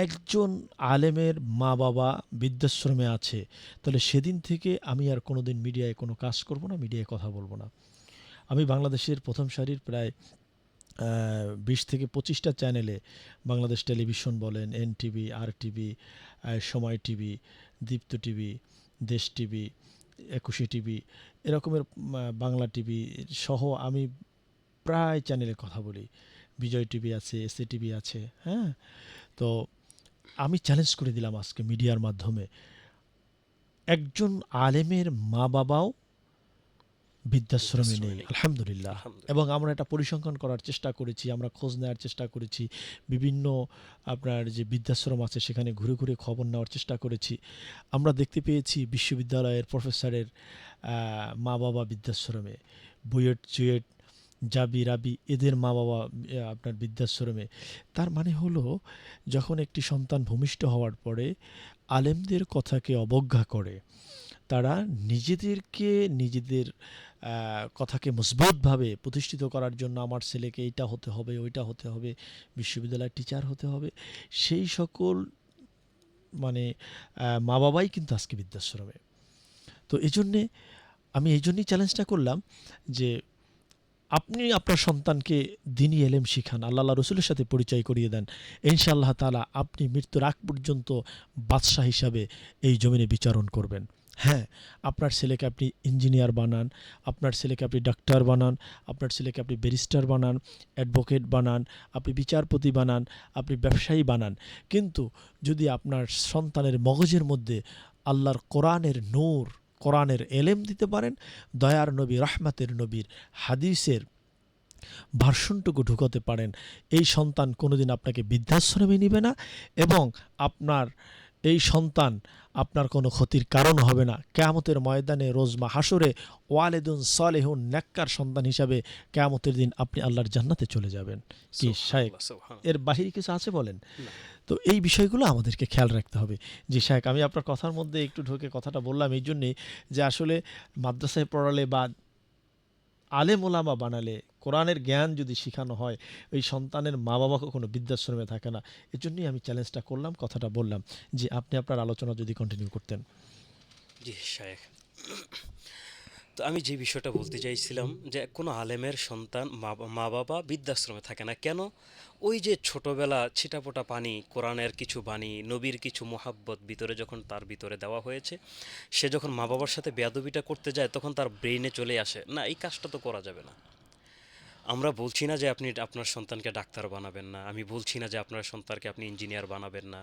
একজন আলেমের মা বাবা বৃদ্ধাশ্রমে আছে, তাহলে সেদিন থেকে আমি আর কোনোদিন মিডিয়ায় কোনো কাজ করব না, মিডিয়ায় কথা বলবো না। আমি বাংলাদেশের প্রথম সারির প্রায় 20 থেকে 25টা চ্যানেলে, বাংলাদেশ টেলিভিশন বলেন, এনটিভি, আরটিভি, সময় টিভি, দীপ্ত টিভি, দেশ টিভি, 21 টিভি, এরকমের বাংলা টিভি সহ আমি প্রায় চ্যানেলে কথা বলি। বিজয় টিভি আছে, এসএ টিভি আছে, হ্যাঁ। তো আমি চ্যালেঞ্জ করে দিলাম আজকে মিডিয়ার মাধ্যমে, একজন আলেমের মা বাবাও বৃদ্ধাশ্রমে নেই, আলহামদুলিল্লাহ। এবং আমরা এটা পরিসংখ্যান করার চেষ্টা করেছি, আমরা খোঁজ নেওয়ার চেষ্টা করেছি, বিভিন্ন আপনার যে বৃদ্ধাশ্রম আছে সেখানে ঘুরে ঘুরে খবর নেওয়ার চেষ্টা করেছি। আমরা দেখতে পেয়েছি বিশ্ববিদ্যালয়ের প্রফেসরের মা বাবা বৃদ্ধাশ্রমে, বুয়েট, চুয়েট, জাবি, রাবি, এদের মা বাবা আপনার বৃদ্ধাশ্রমে। তার মানে হলো, যখন একটি সন্তান ভূমিষ্ঠ হওয়ার পরে আলেমদের কথাকে অবজ্ঞা করে, তারা নিজেদের কথাকে মজবুতভাবে প্রতিষ্ঠিত করার জন্য, আমার ছেলেকে এইটা হতে হবে, ওইটা হতে হবে, বিশ্ববিদ্যালয়ের টিচার হতে হবে, সেই সকল মানে মা বাবাই কিন্তু আজকে বৃদ্ধাশ্রমে। তো আমি এই জন্যই চ্যালেঞ্জটা করলাম যে আপনি আপনার সন্তানকে দ্বীনি এলেম শিখান, আল্লাহ রসুলের সাথে পরিচয় করিয়ে দেন, ইনশাআল্লাহ তাআলা আপনি মৃত্যুর আগ পর্যন্ত বাদশাহ হিসাবে এই জমিনে বিচরণ করবেন। হ্যাঁ, আপনার ছেলেকে আপনি ইঞ্জিনিয়ার বানান, আপনার ছেলেকে আপনি ডাক্তার বানান, আপনার ছেলেকে আপনি ব্যারিস্টার বানান, অ্যাডভোকেট বানান, আপনি বিচারপতি বানান, আপনি ব্যবসায়ী বানান। কিন্তু যদি আপনার সন্তানের মগজের মধ্যে আল্লাহর কোরআনের নূর, কোরআনের এলেম দিতে পারেন, দয়ার নবী, রাহমাতের নবীর হাদিসের ভার্সনটুকু ঢুকাতে পারেন, এই সন্তান কোনোদিন আপনাকে বৃদ্ধাশ্রমে নিবে না এবং আপনার এই সন্তান আপনার কোনো ক্ষতির কারণ হবে না। কিয়ামতের ময়দানে রোজ মাহশরে ওয়ালিদুন সালেহুন নেককার সন্তান হিসাবে কিয়ামতের দিন আপনি আল্লাহর জান্নাতে চলে যাবেন। কি শায়েখ, সুবহানাল্লাহ, সুবহানাল্লাহ। এর বাহিরে কিছু আছে বলেন? না। তো এই বিষয়গুলো আমাদেরকে খেয়াল রাখতে হবে। জি শায়েখ, আমি আপনার কথার মধ্যে একটু ঢুকে কথাটা বললাম এই জন্যেই যে আসলে মাদ্রাসায় পড়ালে বা আলেম ওলামা বানালে, কোরআনের জ্ঞান যদি শেখানো হয়, ওই সন্তানের মা বাবা কখনো বৃদ্ধাশ্রমে থাকে না। এজন্যই আমি চ্যালেঞ্জটা করলাম, কথাটা বললাম। যে আপনি আপনার আলোচনা যদি কন্টিনিউ করতেন। জি শায়েখ, তো আমি যে বিষয়টা বলতে চাইছিলাম যে কোনো আলেমের সন্তান মা বাবা বৃদ্ধাশ্রমে থাকে না কেন? ওই যে ছোটবেলা ছিটাফোঁটা পানি, কোরআনের কিছু বাণী, নবীর কিছু মোহাব্বত ভিতরে যখন তার ভিতরে দেওয়া হয়েছে, সে যখন মা বাবার সাথে বেয়াদবিটা করতে যায় তখন তার ব্রেইনে চলে আসে, না এই কাজটা তো করা যাবে না। আমরা বলছি না যে আপনি আপনার সন্তানকে ডাক্তার বানাবেন না, আমি বলছি না যে আপনার সন্তানকে আপনি ইঞ্জিনিয়ার বানাবেন না।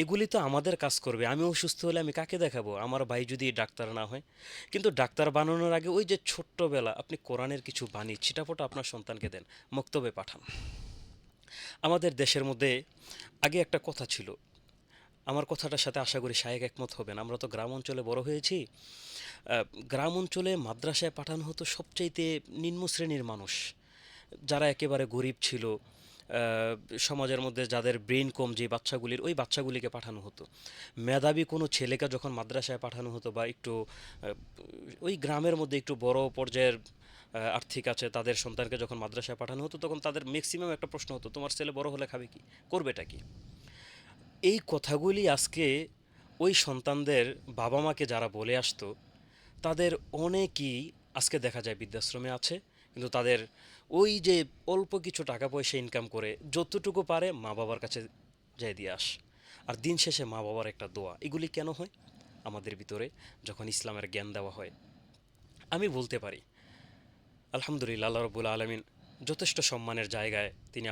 এগুলি তো আমাদের কাজ করবে। আমি অসুস্থ হলে আমি কাকে দেখাবো? আমার ভাই যদি ডাক্তার না হয়। কিন্তু ডাক্তার বানানোর আগে ওই যে ছোট্টবেলা আপনি কোরআনের কিছু বাণী ছিটাফোঁটা আপনার সন্তানকে দেন, মক্তবে পাঠান। আমাদের দেশের মধ্যে আগে একটা কথা ছিল, আমার কথাটার সাথে আশা করি শায়েক একমত হবেন। আমরা তো গ্রাম অঞ্চলে বড় হয়েছি। গ্রাম অঞ্চলে মাদ্রাসায় পাঠানো হতো সবচাইতে নিম্ন শ্রেণীর মানুষ, যারা একেবারে গরিব ছিল। সমাজের মধ্যে যাদের ব্রেন কম, যে বাচ্চাগুলির, ওই বাচ্চাগুলিকে পাঠানো হতো। মেধাবী কোনো ছেলেকে যখন মাদ্রাসায় পাঠানো হতো বা একটু ওই গ্রামের মধ্যে একটু বড় পর্যায়ের আর্থিক আছে তাদের সন্তানকে যখন মাদ্রাসায় পাঠানো হতো, তখন তাদের ম্যাক্সিমাম একটা প্রশ্ন হতো, তোমার ছেলে বড় হলে খাবে কি, করবেটা কি? এই কথাগুলি আজকে ওই সন্তানদের বাবা মাকে যারা বলে আসতো, তাদের অনেকেই আজকে দেখা যায় বৃদ্ধাশ্রমে আছে। কিন্তু তাদের ওই যে অল্প কিছু টাকা পয়সা ইনকাম করে যতটুকু পারে মা বাবার কাছে যাই দিয়ে আস। আর দিন শেষে মা বাবার একটা দোয়া। এগুলি কেন হয়? আমাদের ভিতরে যখন ইসলামের জ্ঞান দেওয়া হয়, আমি বলতে পারি আলহামদুলিল্লাহ, আল্লাহ রব্বুল আলমিন যথেষ্ট সম্মানের জায়গায় তিনি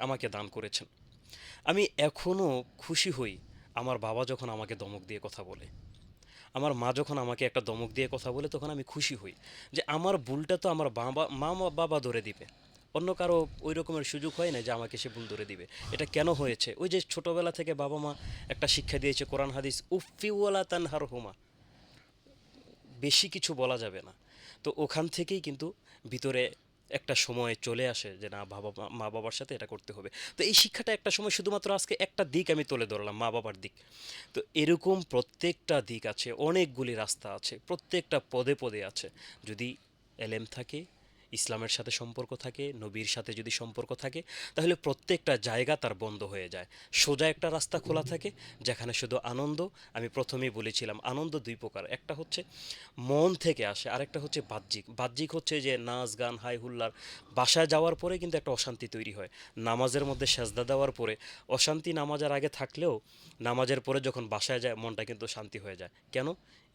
আমাকে দান করেছেন। আমি এখনও খুশি হই আমার বাবা যখন আমাকে ধমক দিয়ে কথা বলে, আমার মা যখন আমাকে একটা ধমক দিয়ে কথা বলে, তখন আমি খুশি হই যে আমার ভুলটা তো আমার বাবা ধরে দিবে। অন্য কারো ওই রকমের সুযোগ হয় না যে আমাকে সে ভুল ধরে দিবে। এটা কেন হয়েছে? ওই যে ছোটবেলা থেকে বাবা মা একটা শিক্ষা দিয়েছে, কোরআন হাদিস, উফিওয়ালা তানহার হুমা, বেশি কিছু বলা যাবে না। তো ওখান থেকেই কিন্তু ভিতরে একটা সময় চলে আসে যে না, মা বাবার সাথে এটা করতে হবে। তো এই শিক্ষাটা একটা সময়, শুধুমাত্র আজকে একটা দিক আমি তুলে ধরলাম, মা বাবার দিক। তো এরকম প্রত্যেকটা দিক আছে, অনেকগুলি রাস্তা আছে, প্রত্যেকটা পদে পদে আছে। যদি এলেম থাকে, ইসলামের সাথে সম্পর্ক থাকে, নবীর সাথে যদি সম্পর্ক থাকে, তাহলে প্রত্যেকটা জায়গা তার বন্ধ হয়ে যায়। সোজা একটা রাস্তা খোলা থাকে যেখানে শুধু আনন্দ। আমি প্রথমেই বলেছিলাম আনন্দ দুই প্রকার, একটা হচ্ছে মন থেকে আসে, আরেকটা হচ্ছে বাহ্যিক। বাহ্যিক হচ্ছে যে নাচ গান, হাই হুল্লার। বাসায় যাওয়ার পরে কিন্তু একটা অশান্তি তৈরি হয়। নামাজের মধ্যে সেজদা দেওয়ার পরে অশান্তি নামাজের আগে থাকলেও নামাজের পরে যখন বাসায় যায় মনটা কিন্তু শান্তি হয়ে যায়। কেন?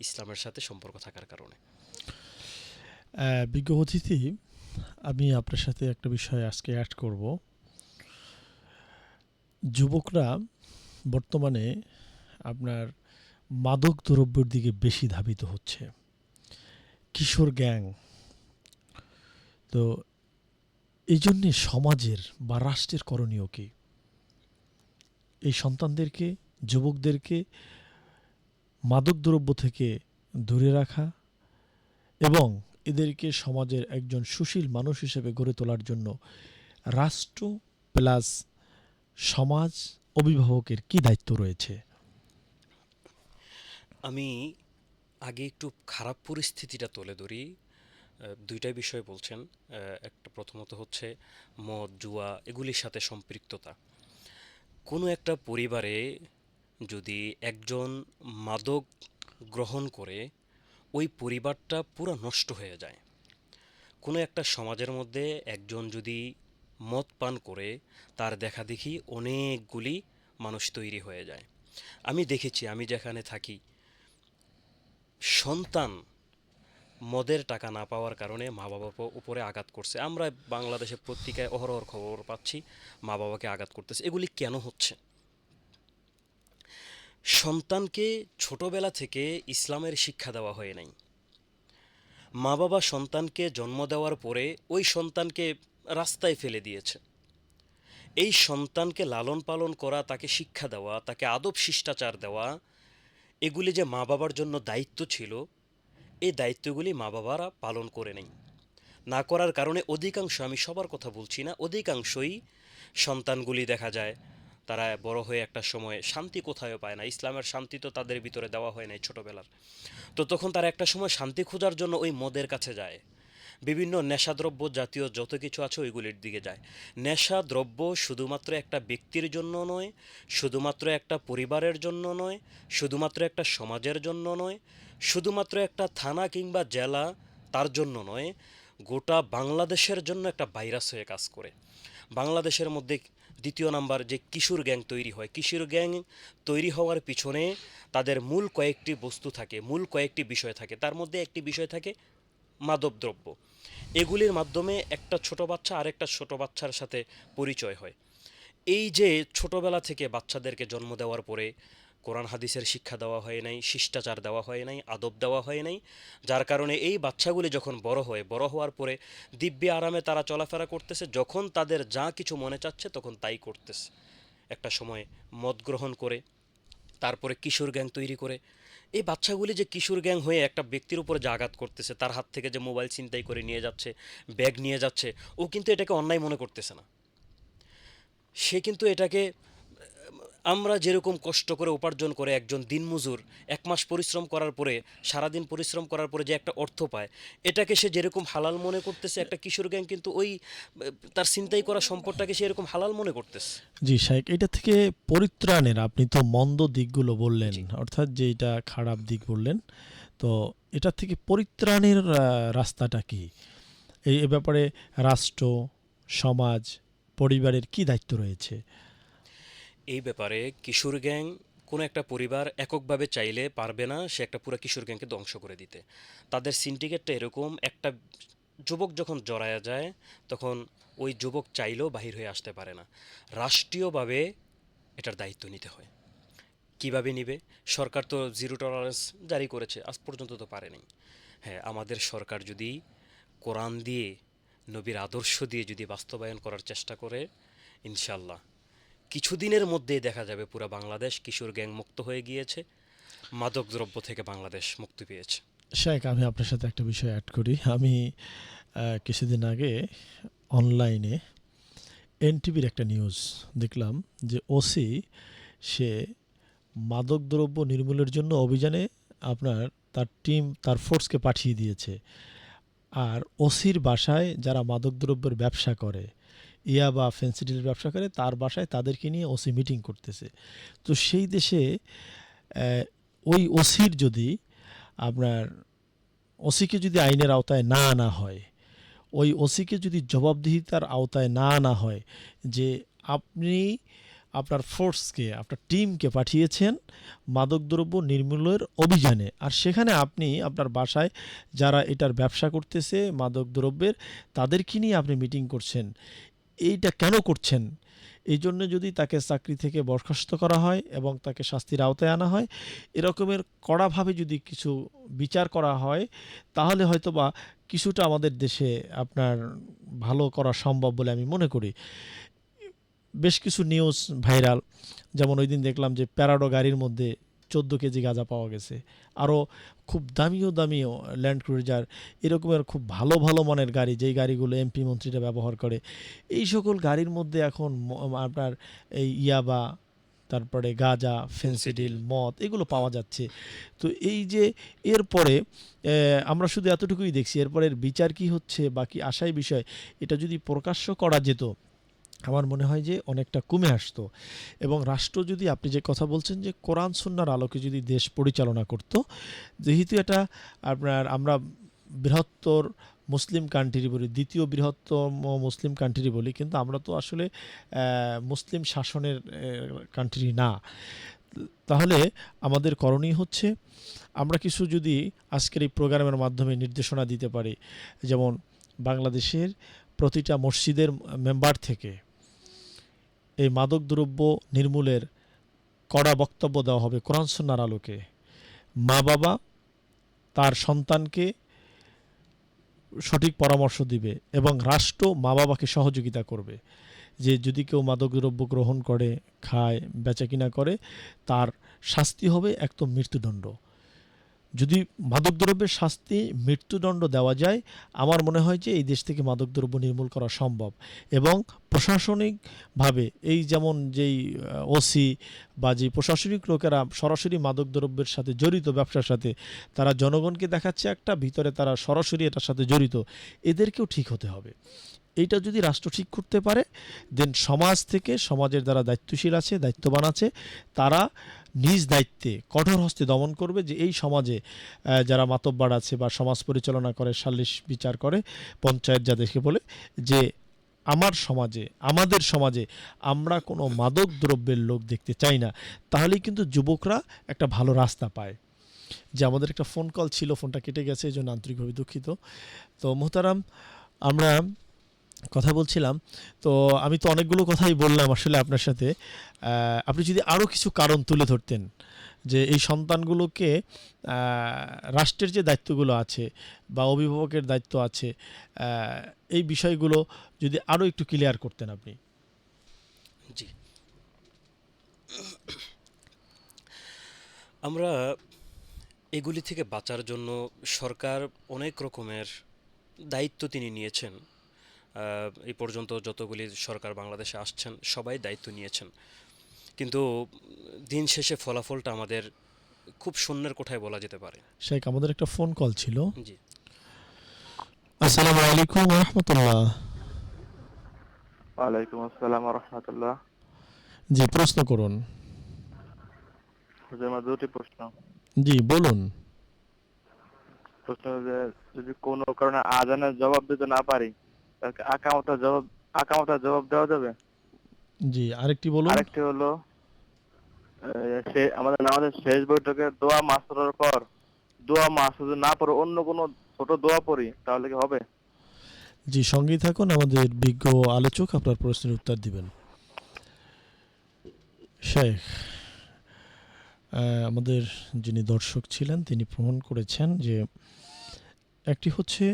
ইসলামের সাথে সম্পর্ক থাকার কারণে। বিজ্ঞ অতিথি, আমি আপনার সাথে একটা বিষয় আজকে অ্যাড করব। যুবকরা বর্তমানে আপনার মাদক দ্রব্যের দিকে বেশি ধাবিত হচ্ছে, কিশোর গ্যাং। তো এই জন্যে সমাজের বা রাষ্ট্রের করণীয় কি? এই সন্তানদেরকে, যুবকদেরকে মাদকদ্রব্য থেকে দূরে রাখা এবং এদেরকে সমাজের একজন সুশীল মানুষ হিসেবে গড়ে তোলার জন্য রাষ্ট্র প্লাস সমাজ, অভিভাবকের কি দায়িত্ব রয়েছে? আমি আগে একটু খারাপ পরিস্থিতিটা তুলে ধরি। দুইটাই বিষয় বলছেন। একটা প্রথমত হচ্ছে মদ, জুয়া, এগুলির সাথে সম্পৃক্ততা। কোনো একটা পরিবারে যদি একজন মাদক গ্রহণ করে, ওই পরিবারটা পুরো নষ্ট হয়ে যায়। কোনো একটা সমাজের মধ্যে একজন যদি মদ পান করে, তার দেখাদেখি অনেকগুলি মানুষ তৈরি হয়ে যায়। আমি দেখেছি, আমি যেখানে থাকি সন্তান মদের টাকা না পাওয়ার কারণে মা বাবার উপরে আঘাত করছে। আমরা বাংলাদেশে পত্রিকায় অহরহ খবর পাচ্ছি মা বাবাকে আঘাত করতেছে। এগুলি কেন হচ্ছে? সন্তানকে ছোটবেলা থেকে ইসলামের শিক্ষা দেওয়া হয় নাই। মা বাবা সন্তানকে জন্ম দেওয়ার পরে ওই সন্তানকে রাস্তায় ফেলে দিয়েছে। এই সন্তানকে লালন পালন করা, তাকে শিক্ষা দেওয়া, তাকে আদব শিষ্টাচার দেওয়া, এগুলি যে মা বাবার জন্য দায়িত্ব ছিল, এই দায়িত্বগুলি মা বাবারা পালন করে নেই। না করার কারণে অধিকাংশ, আমি সবার কথা বলছি না, অধিকাংশই সন্তানগুলি দেখা যায় তারা বড় হয়ে একটা সময় শান্তি কোথায়ও পায় না। ইসলামের শান্তি তো তাদের ভিতরে দেওয়া হয় নাই ছোটবেলার। তো তখন তারা একটা সময় শান্তি খোঁজার জন্য ওই মদের কাছে যায়, বিভিন্ন নেশাদ্রব্য জাতীয় যত কিছু আছে ওইগুলির দিকে যায়। নেশাদ্রব্য শুধুমাত্র একটা ব্যক্তির জন্য নয়, শুধুমাত্র একটা পরিবারের জন্য নয়, শুধুমাত্র একটা সমাজের জন্য নয়, শুধুমাত্র একটা থানা কিংবা জেলা তার জন্য নয়, গোটা বাংলাদেশের জন্য একটা ভাইরাস হয়ে কাজ করে। বাংলাদেশের মধ্যে দ্বিতীয় নাম্বার যে কিশোর গ্যাং তৈরি হয়, কিশোর গ্যাং তৈরি হওয়ার পিছনে তাদের মূল কয়েকটি বস্তু থাকে, মূল কয়েকটি বিষয় থাকে। তার মধ্যে একটি বিষয় থাকে মাদকদ্রব্য। এগুলির মাধ্যমে একটা ছোট বাচ্চা আরেকটা ছোট বাচ্চার সাথে পরিচয় হয়। এই যে ছোটবেলা থেকে বাচ্চাদেরকে জন্ম দেওয়ার পরে কোরআন হাদিসের শিক্ষা দেওয়া হয় নাই, শিষ্টাচার দেওয়া হয় নাই, আদব দেওয়া হয় নাই, যার কারণে এই বাচ্চাগুলি যখন বড় হয়, বড় হওয়ার পরে দিব্যি আরামে তারা চলাফেরা করতেছে, যখন তাদের যা কিছু মনে চাচ্ছে তখন তাই করতেছে। একটা সময় মদ গ্রহণ করে তারপরে কিশোর গ্যাং তৈরি করে। এই বাচ্চাগুলি যে কিশোর গ্যাং হয়ে একটা ব্যক্তির উপরে যে আঘাত করতেছে, তার হাত থেকে যে মোবাইল ছিনতাই করে নিয়ে যাচ্ছে, ব্যাগ নিয়ে যাচ্ছে, ও কিন্তু এটাকে অন্যায় মনে করতেছে না। সে কিন্তু এটাকে, আমরা যেরকম কষ্ট করে উপার্জন করে একজন দিনমজুর 1 মাস পরিশ্রম করার পরে, সারাদিন পরিশ্রম করার পরে যে একটা অর্থ পায়, এটাকে সে যেরকম হালাল মনে করতেছে, একটা কিশোর গ্যাং কিন্তু ওই তার ছিনতাই করা সম্পদটাকে সে এরকম হালাল মনে করতেছে। জি শাইখ, এটা থেকে পরিত্রাণের আপনি তো মন্দ দিকগুলো বললেন, জি। অর্থাৎ যে এটা খারাপ দিক বললেন, তো এটা থেকে পরিত্রাণের রাস্তাটা কি? এ ব্যাপারে রাষ্ট্র, সমাজ, পরিবারের কি দায়িত্ব রয়েছে? এই ব্যাপারে কিশোর গ্যাং, কোনো একটা পরিবার এককভাবে চাইলে পারবে না সে একটা পুরো কিশোর গ্যাংকে ধ্বংস করে দিতে। তাদের সিন্ডিকেটটা এরকম, একটা যুবক যখন জড়ায়া যায় তখন ওই যুবক চাইলেও বাহির হয়ে আসতে পারে না। রাষ্ট্রীয়ভাবে এটার দায়িত্ব নিতে হয়। কিভাবে নিবে? সরকার তো জিরো টলারেন্স জারি করেছে, আজ পর্যন্ত তো পারেনি। হ্যাঁ, আমাদের সরকার যদি কোরআন দিয়ে, নবীর আদর্শ দিয়ে যদি বাস্তবায়ন করার চেষ্টা করে, ইনশাল্লাহ কিছুদিনের মধ্যেই দেখা যাবে পুরো বাংলাদেশ কিশোর গ্যাং মুক্ত হয়ে গিয়েছে, মাদকদ্রব্য থেকে বাংলাদেশ মুক্তি পেয়েছে। শাইখ, আমি আপনার সাথে একটা বিষয় অ্যাড করি। আমি কিছুদিন আগে অনলাইনে এনটিভির একটা নিউজ দেখলাম যে ওসি সে মাদকদ্রব্য নির্মূলের জন্য অভিযানে আপনার তার টিম, তার ফোর্সকে পাঠিয়ে দিয়েছে। আর ওসির বাসায় যারা মাদকদ্রব্যের ব্যবসা করে, ইয়া বা ফেন্সিডিলের ব্যবসা করে, তার বাসায় তাদেরকে নিয়ে ওসি মিটিং করতেছে। তো সেই দেশে ওই ওসির যদি আপনার ওসিকে যদি আইনের আওতায় না আনা হয়, ওই ওসিকে যদি জবাবদিহিতার আওতায় না আনা হয় যে আপনি আপনার ফোর্সকে, আপনার টিমকে পাঠিয়েছেন মাদকদ্রব্য নির্মূলের অভিযানে, আর সেখানে আপনি আপনার বাসায় যারা এটার ব্যবসা করতেছে মাদকদ্রব্যের, তাদেরকে নিয়ে আপনি মিটিং করছেন, এইটা কেন করছেন? এই জন্য যদি তাকে চাকরি থেকে বরখাস্ত করা হয় এবং তাকে শাস্তির আওতায় আনা হয়, এরকমের কড়াভাবে যদি কিছু বিচার করা হয়, তাহলে হয়তো বা কিছুটা আমাদের দেশে আপনার ভালো করা সম্ভব বলে আমি মনে করি। বেশ কিছু নিউজ ভাইরাল, যেমন ওই দিন দেখলাম যে প্যারাডো গাড়ির মধ্যে 14 কেজি গাঁজা পাওয়া গেছে। আরও খুব দামিও ল্যান্ড ক্রুজার, এরকমের খুব ভালো ভালো মানের গাড়ি, যেই গাড়িগুলো এমপি মন্ত্রীরা ব্যবহার করে, এই সকল গাড়ির মধ্যে এখন আপনার এই ইয়াবা, তারপরে গাঁজা, ফেন্সিডিল, মদ, এগুলো পাওয়া যাচ্ছে। তো এই যে এরপরে আমরা শুধু এতটুকুই দেখছি, এরপরের বিচার কি হচ্ছে বা কি আশাই বিষয়, এটা যদি প্রকাশ্য করা যেত, আমার মনে হয় যে অনেকটা কমে আসতো। এবং রাষ্ট্র যদি, আপনি যে কথা বলছেন যে কোরআন সুন্নাহর আলোকে যদি দেশ পরিচালনা করত, যেহেতু এটা আপনার আমরা বৃহত্তর মুসলিম কান্ট্রি বলি, দ্বিতীয় বৃহত্তম মুসলিম কান্ট্রি বলি, কিন্তু আমরা তো আসলে মুসলিম শাসনের কান্ট্রি না। তাহলে আমাদের করণীয় হচ্ছে আমরা কিছু যদি আজকের এই প্রোগ্রামের মাধ্যমে নির্দেশনা দিতে পারি, যেমন বাংলাদেশের প্রতিটা মসজিদের মেম্বার থেকে এই মাদকদ্রব্য নির্মূলের কড়া বক্তব্য দেওয়া হবে কোরআন সুন্নাহর আলোকে। মা বাবা তার সন্তানকে সঠিক পরামর্শ দিবে এবং রাষ্ট্র মা বাবাকে সহযোগিতা করবে যে যদি কেউ মাদকদ্রব্য গ্রহণ করে, খায়, বেচাকিনা করে, তার শাস্তি হবে একদম মৃত্যুদণ্ড। যদি মাদকদ্রব্যের শাস্তি মৃত্যুদণ্ড দেওয়া যায়, আমার মনে হয় যে এই দেশ থেকে মাদকদ্রব্য নির্মূল করা সম্ভব। এবং প্রশাসনিকভাবে এই যেমন যেই ওসি বা যে প্রশাসনিক লোকেরা সরাসরি মাদকদ্রব্যের সাথে জড়িত, ব্যবসার সাথে, তারা জনগণকে দেখাচ্ছে একটা, ভিতরে তারা সরাসরি এটার সাথে জড়িত, এদেরকেও ঠিক হতে হবে। এইটা যদি রাষ্ট্র ঠিক করতে পারে, দেন সমাজ থেকে, সমাজের যারা দায়িত্বশীল আছে, দায়িত্ববান আছে, তারা নিজ দায়িত্বে কঠোর হস্তে দমন করবে যে এই সমাজে যারা মাতব্বর আছে বা সমাজ পরিচালনা করে, সালিশ বিচার করে, পঞ্চায়েত যাদেরকে বলে, যে আমার সমাজে, আমাদের সমাজে আমরা কোনো মাদক দ্রব্যের লোক দেখতে চাই না। তাহলেই কিন্তু যুবকরা একটা ভালো রাস্তা পায়। যে আমাদের একটা ফোন কল ছিল, ফোনটা কেটে গেছে, এই জন্য আন্তরিকভাবে দুঃখিত। তো মোহতারাম, আমরা কথা বলছিলাম, তো আমি তো অনেকগুলো কথাই বললাম আসলে আপনার সাথে। আপনি যদি আরও কিছু কারণ তুলে ধরতেন যে এই সন্তানগুলোকে রাষ্ট্রের যে দায়িত্বগুলো আছে বা অভিভাবকের দায়িত্ব আছে, এই বিষয়গুলো যদি আরও একটু ক্লিয়ার করতেন আপনি। জি, আমরা এগুলি থেকে বাঁচার জন্য সরকার অনেক রকমের দায়িত্ব তিনি নিয়েছেন। এই পর্যন্ত যতগুলি সরকার বাংলাদেশে আসছেন সবাই দায়িত্ব নিয়েছেন, কিন্তু দিন শেষে ফলাফলটা আমাদের খুব শূন্যের কোঠায় বলা যেতে পারে। শেখ, আমাদের একটা ফোন কল ছিল। জি, আসসালামু আলাইকুম ওয়া রাহমাতুল্লাহ। ওয়ালাইকুম আসসালাম ওয়া রাহমাতুল্লাহ। জি, প্রশ্ন করুন। হুজুর, আমার দুটি প্রশ্ন। জি, বলুন। প্রশ্ন হলো যে যদি কোনো কারণে আজানের জবাব দিতে না পারি, তাহলে আকামতার জবাব দেওয়া যাবে? জি, আরেকটি বলুন। আরেকটি হলো আমাদের নামাজের শেষ বৈঠকে দোয়া মাসুরার পর দোয়া মাসুর না পড়ে অন্য কোনো ছোট দোয়া পড়ি, তাহলে কি হবে? জি, সঙ্গেই থাকুন, আমাদের বিজ্ঞ আলোচক আপনার প্রশ্নের উত্তর দিবেন। শেখ, আমাদের যিনি দর্শক ছিলেন তিনি প্রমাণ করেছেন যে একটি হচ্ছে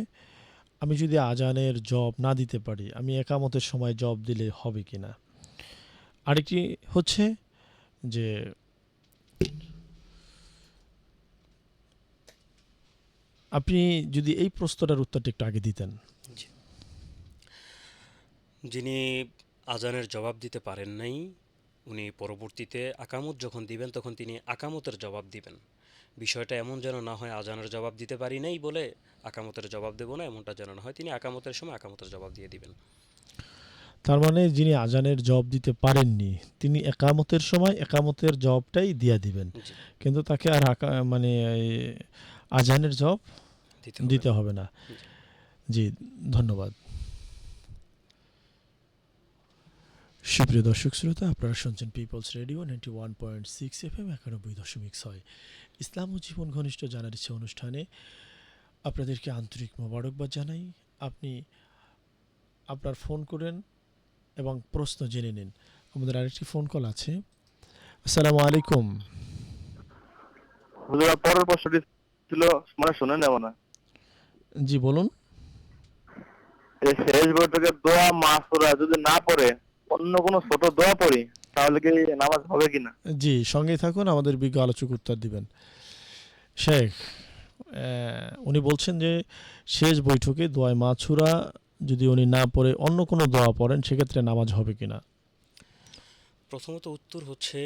আমি যদি আজানের জব না দিতে পারি, আমি একামতের সময় জব দিলে হবে কিনা। আরেকটি হচ্ছে যে আপনি যদি এই প্রশ্নটার উত্তরটা একটু আগে দিতেন। জি। যিনি আজানের জবাব দিতে পারেন নাই, উনি পরবর্তীতে আকামত যখন দিবেন তখন তিনি আকামতের জবাব দিবেন। বিষয়টা এমন যেন না হয় আজানের জবাব দিতে পারি নাই বলে আকামতের জবাব দেব না, এমনটা যেন না হয়। তিনি আকামতের সময় আকামতের জবাব দিয়ে দিবেন। তার মানে যিনি আজানের জবাব দিতে পারেননি, তিনি একামতের সময় একামতের জবাবটাই দিয়ে দিবেন, জি, কিন্তু তাকে আর মানে আজানের জবাব দিতে হবে না। জি, ধন্যবাদ। সুপ্রিয় দর্শক শ্রোতা, আপনারা শুনছেন পিপলস রেডিও 91.6 FM 91.6 ইসলাম ও জীবন ঘনিষ্ঠ জানার ইচ্ছে অনুষ্ঠানে আপনাদেরকে আন্তরিক মোবারকবাদ জানাই। আপনি আপনার ফোন করেন এবং প্রশ্ন জেনে নিন। আমাদের আরেকটি ফোন কল আছে। আসসালামু আলাইকুম। হুজুর, পরের প্রশ্নটি ছিল মানে শুনে নেব না। জি, বলুন। এই শেষ বৈঠকে দোয়া মাসুরা যদি না পড়ে অন্য কোনো ছোট দোয়া পড়ি, তাহলে কি নামাজ হবে কিনা? জি, সঙ্গেই থাকুন, আমাদের বিজ্ঞ আলোচক উত্তর দিবেন। শেখ, উনি বলছেন যে শেষ বৈঠকে দোয়া মাছুরা যদি উনি না পড়ে অন্য কোনো দোয়া পড়েন, সেক্ষেত্রে নামাজ হবে কিনা। প্রথমত উত্তর হচ্ছে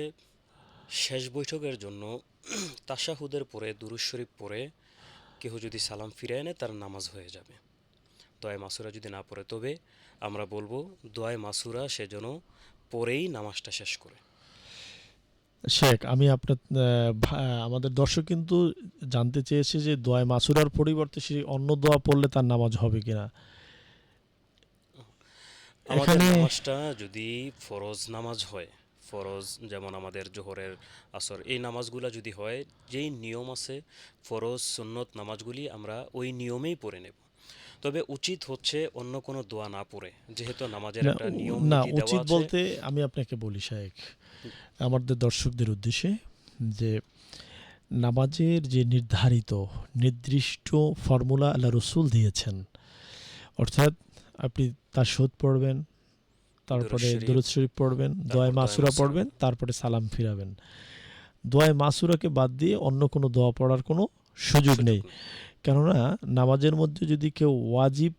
শেষ বৈঠকের জন্য তাশাহুদের পরে দুরূদ শরীফ পড়ে কেউ যদি সালাম ফিরিয়ে নেয় তার নামাজ হয়ে যাবে। দোয়া মাসুরা যদি না পড়ে, তবে আমরা বলবো দোয়া মাসুরা সেজন্য পরেই নামাজটা শেষ করে। শেখ, আমি আপনার আমাদের দর্শক কিন্তু জানতে চেয়েছে যে দোয়া মাসুরার পরিবর্তে সে অন্য দোয়া পড়লে তার নামাজ হবে কিনা। আমাদের নামাজটা যদি ফরজ নামাজ হয়, ফরজ, যেমন আমাদের জোহরের, আসর, এই নামাজগুলো যদি হয়, যেই নিয়ম আছে ফরজ সুন্নত নামাজগুলি আমরা ওই নিয়মেই পড়ে নেব। তবে উচিত হচ্ছে অন্য কোনো দোয়া না পড়ে, যেহেতু নামাজের না একটা নিয়ম না, নীতি দেওয়া উচিত আছে। বলতে আমি আপনাকে বলি শায়েখ, আমাদের দর্শকদের উদ্দেশ্যে, যে নামাজের যে নির্দিষ্ট ফর্মুলা আল্লাহ রসুল দিয়েছেন, অর্থাৎ আপনি তাশহুদ পড়বেন, দুরূদ তারপরে শরীফ, দরুদ শরীফ পড়বেন, তারপর দোয়া দোয়া মাসুরা মাসুরা। পড়বেন, তারপরে সালাম ফিরাবেন। দোয়া মাসুরাকে বাদ দিয়ে অন্য কোনো দোয়া পড়ার কোনো সুযোগ সুযোগ নেই। নেই। কেননা নামাজের মধ্যে যদি কেউ ওয়াজিব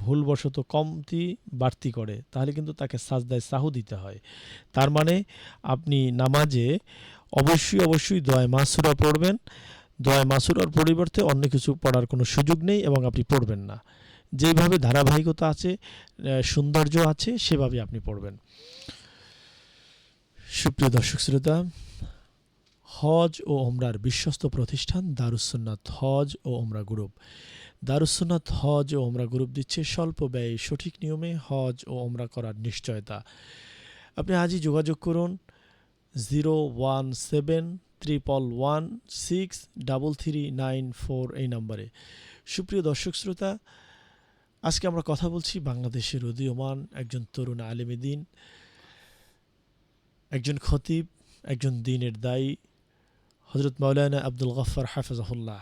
ভুলবশত কমতি বাড়তি করে, তাহলে কিন্তু তাকে সাজদায় সাহু দিতে হয়। তার মানে আপনি নামাজে অবশ্যই দোয়া মাসুরা পড়বেন। দোয়া মাসুরার পরিবর্তে অন্য কিছু পড়ার কোনো সুযোগ নেই এবং আপনি পড়বেন না। যেইভাবে ধারাবাহিকতা আছে, সৌন্দর্য আছে, সেভাবে আপনি পড়বেন। সুপ্রিয় দর্শক শ্রোতা, হজ ও ওমরার বিশ্বস্ত প্রতিষ্ঠান দারুস সুন্নাত হজ ও ওমরা গ্রুপ। দারুস সুন্নাত হজ ও ওমরা গ্রুপ দিচ্ছে স্বল্প ব্যয়ে সঠিক নিয়মে হজ ও ওমরা করার নিশ্চয়তা। আপনি আজই যোগাযোগ করুন 01711163394 এই নম্বরে। সুপ্রিয় দর্শক শ্রোতা, আজকে আমরা কথা বলছি বাংলাদেশের উদীয়মান একজন তরুণ আলেমে দ্বীন, একজন খতিব, একজন দ্বীনের দায়ী, হযরত মাওলানা আব্দুল গফফার হাফিজাহুল্লাহ।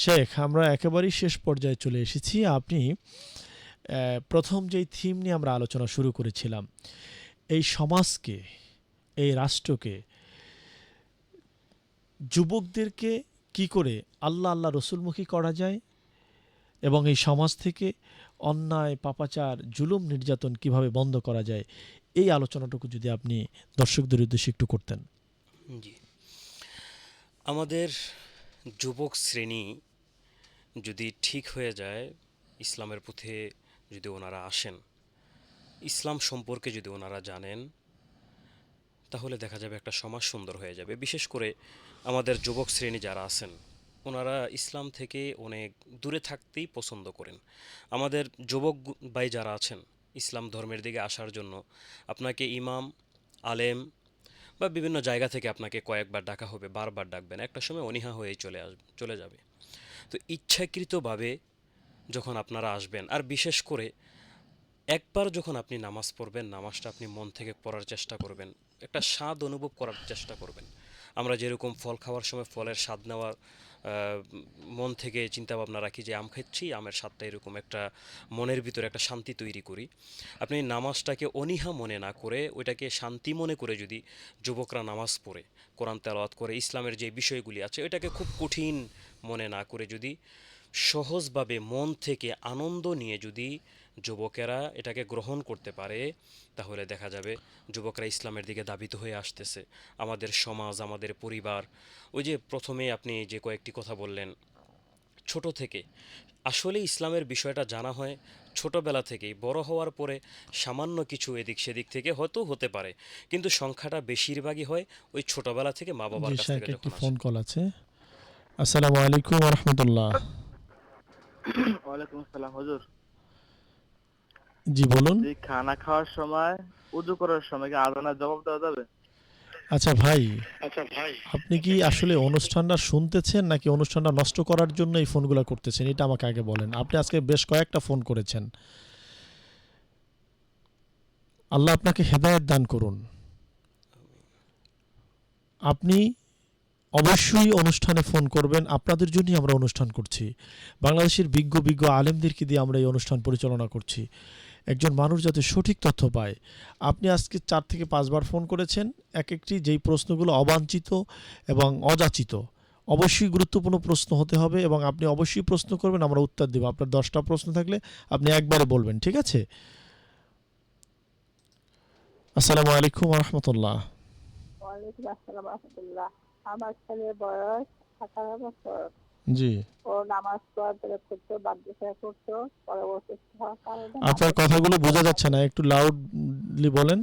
শেখ, আমরা একেবারেই শেষ পর্যায়ে চলে এসেছি। আপনি প্রথম যেই থিম নিয়ে আমরা আলোচনা শুরু করেছিলাম, এই সমাজকে, এই রাষ্ট্রকে, যুবকদেরকে কি করে আল্লাহ রসুলমুখী করা যায় এবং এই সমাজ থেকে অন্যায়, পাপাচার, জুলুম, নির্যাতন কিভাবে বন্ধ করা যায়, এই আলোচনাটুকু যদি আপনি দর্শকদের উদ্দেশ্যে একটু করতেন। জি, আমাদের যুবক শ্রেণী যদি ঠিক হয়ে যায়, ইসলামের পথে যদি ওনারা আসেন, ইসলাম সম্পর্কে যদি ওনারা জানেন, তাহলে দেখা যাবে একটা সমাজ সুন্দর হয়ে যাবে। বিশেষ করে আমাদের যুবক শ্রেণী যারা আছেন, ওনারা ইসলাম থেকে অনেক দূরে থাকতেই পছন্দ করেন। আমাদের যুবক ভাই যারা আছেন, ইসলাম ধর্মের দিকে আসার জন্য আপনাকে ইমাম, আলেম বা বিভিন্ন জায়গা থেকে আপনাকে কয়েকবার ডাকা হবে, বারবার ডাকবেন, একটা সময় অনীহা হয়েই চলে যাবে। তো ইচ্ছাকৃতভাবে যখন আপনারা আসবেন, আর বিশেষ করে একবার যখন আপনি নামাজ পড়বেন, নামাজটা আপনি মন থেকে পড়ার চেষ্টা করবেন, একটা স্বাদ অনুভব করার চেষ্টা করবেন। আমরা যেরকম ফল খাওয়ার সময় ফলের স্বাদ নেওয়ার মন থেকে চিন্তা ভাবনা রাখি যে আম খাচ্ছি, আমের স্বাদটা এরকম একটা মনের ভিতরে একটা শান্তি তৈরি করি। আপনি নামাজটাকে অনীহা মনে না করে, ওইটাকে শান্তি মনে করে যদি যুবকরা নামাজ পড়ে, কোরআন তেলাওয়াত করে, ইসলামের যে বিষয়গুলি আছে ওইটাকে খুব কঠিন মনে না করে যদি সহজভাবে মন থেকে আনন্দ নিয়ে যদি যুবকেরা এটাকে গ্রহণ করতে পারে, তাহলে দেখা যাবে যুবকরা ইসলামের দিকে ধাবিত হয়ে আসতেছে। আমাদের সমাজ, আমাদের পরিবার, ওই যে প্রথমে আপনি যে কয়েকটি কথা বললেন, ছোট থেকে আসলে ইসলামের বিষয়টা জানা হয় ছোটবেলা থেকেই। বড় হওয়ার পরে সামান্য কিছু এদিক সেদিক থেকে হয়তো হতে পারে, কিন্তু সংখ্যাটা বেশিরভাগই হয় ওই ছোটবেলা থেকে মা বাবার জি কাছ শায়েখ, থেকে একটি যখন ফোন আসে। কল আছে। আসসালামু আলাইকুম ওয়া রাহমাতুল্লাহ। ওয়ালাইকুম আসসালাম হুজুর। জি বলুন। জি, খানা খাওয়ার সময়, উযু করার সময় কি আজানের জবাব দেওয়া যাবে? আচ্ছা ভাই, আপনি কি আসলে অনুষ্ঠানটা শুনতেছেন নাকি অনুষ্ঠানটা নষ্ট করার জন্য এই ফোনগুলো করতেছেন? এটা আমাকে আগে বলেন। আপনি আজকে বেশ কয়েকটা ফোন করেছেন। আল্লাহ আপনাকে হেদায়েত দান করুন। আপনি অবশ্যই অনুষ্ঠানে ফোন করবেন। আপনাদের জন্যই আমরা অনুষ্ঠান করছি। বাংলাদেশের বিজ্ঞ আলেমদেরকে দিয়ে আমরা এই অনুষ্ঠান পরিচালনা করছি। একজন মানুষ যাতে সঠিক তথ্য পায়। আপনি আজকে 4 থেকে 5 বার ফোন করেছেন। একেকটি যেই প্রশ্নগুলো অবাঞ্ছিত এবং অযাচিত। অবশ্যই গুরুত্বপূর্ণ প্রশ্ন হতে হবে এবং আপনি অবশ্যই প্রশ্ন করবেন, আমরা উত্তর দেব। আপনার 10টা প্রশ্ন থাকলে আপনি একবারে বলবেন, ঠিক আছে? আসসালামু আলাইকুম ওয়া রাহমাতুল্লাহ। ওয়ালাইকুম আসসালাম রাহমাতুল্লাহ। আমার ছেলের বয়স 18 বছর। জি। ও নামাজ পড়তে করতে বাধ্য হয়ে করতো, পরবর্তীতে হওয়ার কারণে আপনার নামাজ কথাগুলো বোঝা পড়তে যাচ্ছে না। একটু লাউডলি বলেন।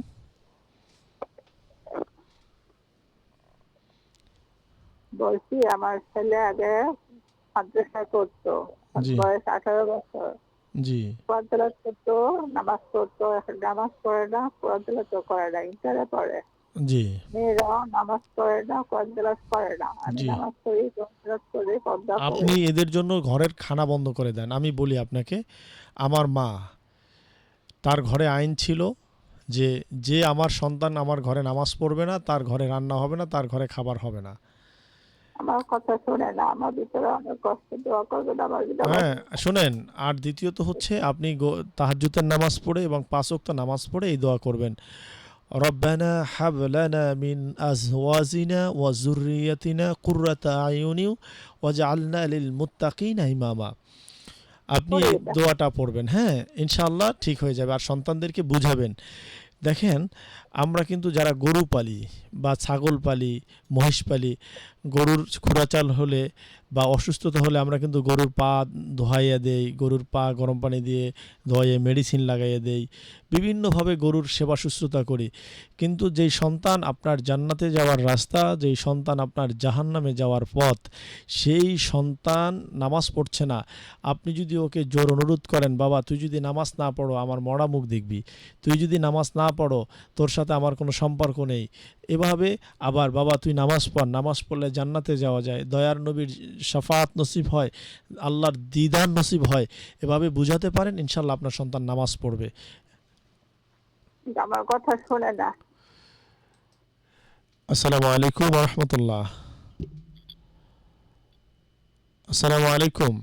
বলছি আমার ছেলে আগে মাদ্রাসায় করতো, জি। বয়স 18 বছর। জি কোরআন তেলাওয়াত করতো, নামাজ পড়তো, এখন নামাজ পড়ে না, কোরআন তেলাওয়াতও করে না, ইন্টারে পড়ে। জি মেয়েরাও নামাজ পড়ে না, কোরআন তেলাওয়াত করে না। আমি জি নামাজ পড়ি, কোরআন তেলাওয়াত করি, পর্দা করি। আপনি এদের জন্য ঘরের খানা বন্ধ করে দেন। আমি বলি আপনাকে, আমার মা, তার ঘরে আইন ছিল যে যে আমার সন্তান আমার ঘরে নামাজ পড়বে না, তার ঘরে রান্না হবে না, তার ঘরে খাবার হবে না। আমার কথা শুনে না, আমার ভিতরে অনেক কষ্ট, দোয়া করবেন আমার ভিতরে। হ্যাঁ শোনেন, আর দ্বিতীয়ত হচ্ছে আপনি তাহাজ্জুদের নামাজ পড়ে এবং 5 ওয়াক্ত নামাজ পড়ে এই দোয়া করবেন, রব্বানা হাব লানা মিন আজওয়াজিনা ওয়া যুররিয়াতিনা কুররাতা আয়ুনি ওয়াজআলনা লিল মুত্তাকিনা ইমামা। আপনি এই দোয়াটা পড়বেন, হ্যাঁ ইনশাআল্লাহ ঠিক হয়ে যাবে। আর সন্তানদেরকে বুঝাবেন, দেখেন আমরা কিন্তু যারা গরু পালি বা ছাগল পালি, মহিষ পালি, গরুর খুরাচাল হলে বা অসুস্থতা হলে আমরা কিন্তু গরুর পা ধোয়াইয়া দেই, গরুর পা গরম পানি দিয়ে ধোয়াইয়ে মেডিসিন লাগাইয়া দেই, বিভিন্নভাবে গরুর সেবা শুশ্রূষা করি। কিন্তু যেই সন্তান আপনার জান্নাতে যাওয়ার রাস্তা, যেই সন্তান আপনার জাহান্নামে যাওয়ার পথ, সেই সন্তান নামাজ পড়ছে না, আপনি যদি ওকে জোর অনুরোধ করেন, বাবা তুই যদি নামাজ না পড়ো আমার মরা মুখ দেখবি, তুই যদি নামাজ না পড়ো তোর সাথে আমার কোনো সম্পর্ক নেই, এভাবে আবার বাবা তুই নামাজ পড়, নামাজ পড়লে জান্নাতে যাওয়া যায়, দয়ার নবীর শাফাত নসিব হয়, আল্লাহর দিদার নসিব হয়, এভাবে বুঝাতে পারেন, ইনশাল্লাহ আপনার সন্তান নামাজ পড়বে। কিন্তু আমার কথা শুনে না। আসসালামু আলাইকুম ওয়া রাহমাতুল্লাহ। আসসালামু আলাইকুম।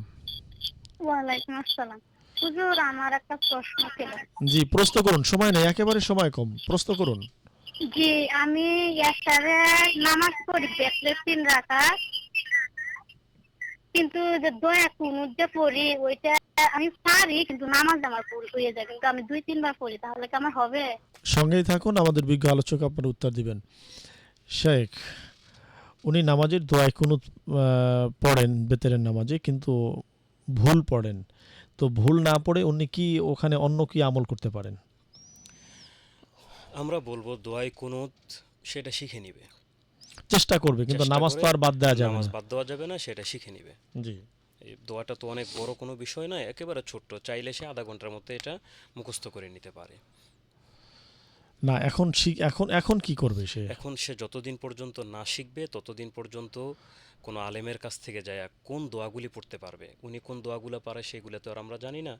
ওয়ালাইকুম আসসালাম। হুজুর, আমার একটা প্রশ্ন ছিল। জি প্রশ্ন করুন, সময় নেই, একেবারে সময় কম, প্রশ্ন করুন। জি, আমি এশারে নামাজ পড়ি দেখলে 3 রাকাত, কিন্তু যে দোয়া কুনুত যে পড়ি ওইটা আমি পারি, কিন্তু নামাজ আমার ভুল হয়ে যায়, কিন্তু আমি 2-3 বার পড়ি, তাহলে কি আমার হবে? সঙ্গেই থাকুন, আমাদের বিজ্ঞ আলোচক আপনার উত্তর দিবেন। শেখ, উনি নামাজের দোয়ায় কুনুত পড়েন বেতেরের নামাজে, কিন্তু ভুল পড়েন। তো ভুল না পড়ে উনি কি ওখানে অন্য কি আমল করতে পারেন? আমরা বলবো দোয়ায় কুনুত সেটা শিখে নিবে, চেষ্টা করবে, কিন্তু চেষ্টা নামাজ তো করে আর বাদ দেওয়া যাবে নামাজ না। বাদ দেওয়া যাবে না, সেটা শিখে নিবে। জি এই দোয়াটা তো অনেক বড় কোনো বিষয় নয়, একেবারে ছোট্ট, চাইলে সে আধা ঘন্টার মধ্যে এটা মুখস্থ করে নিতে পারে। না এখন এখন এখন কি করবে সে? এখন সে যতদিন পর্যন্ত না শিখবে ততদিন পর্যন্ত কোনো আলেমের কাছ থেকে যায় কোন দোয়াগুলি পড়তে পারবে, উনি কোন দোয়াগুলো পারে সেগুলো তো আর আমরা জানি না।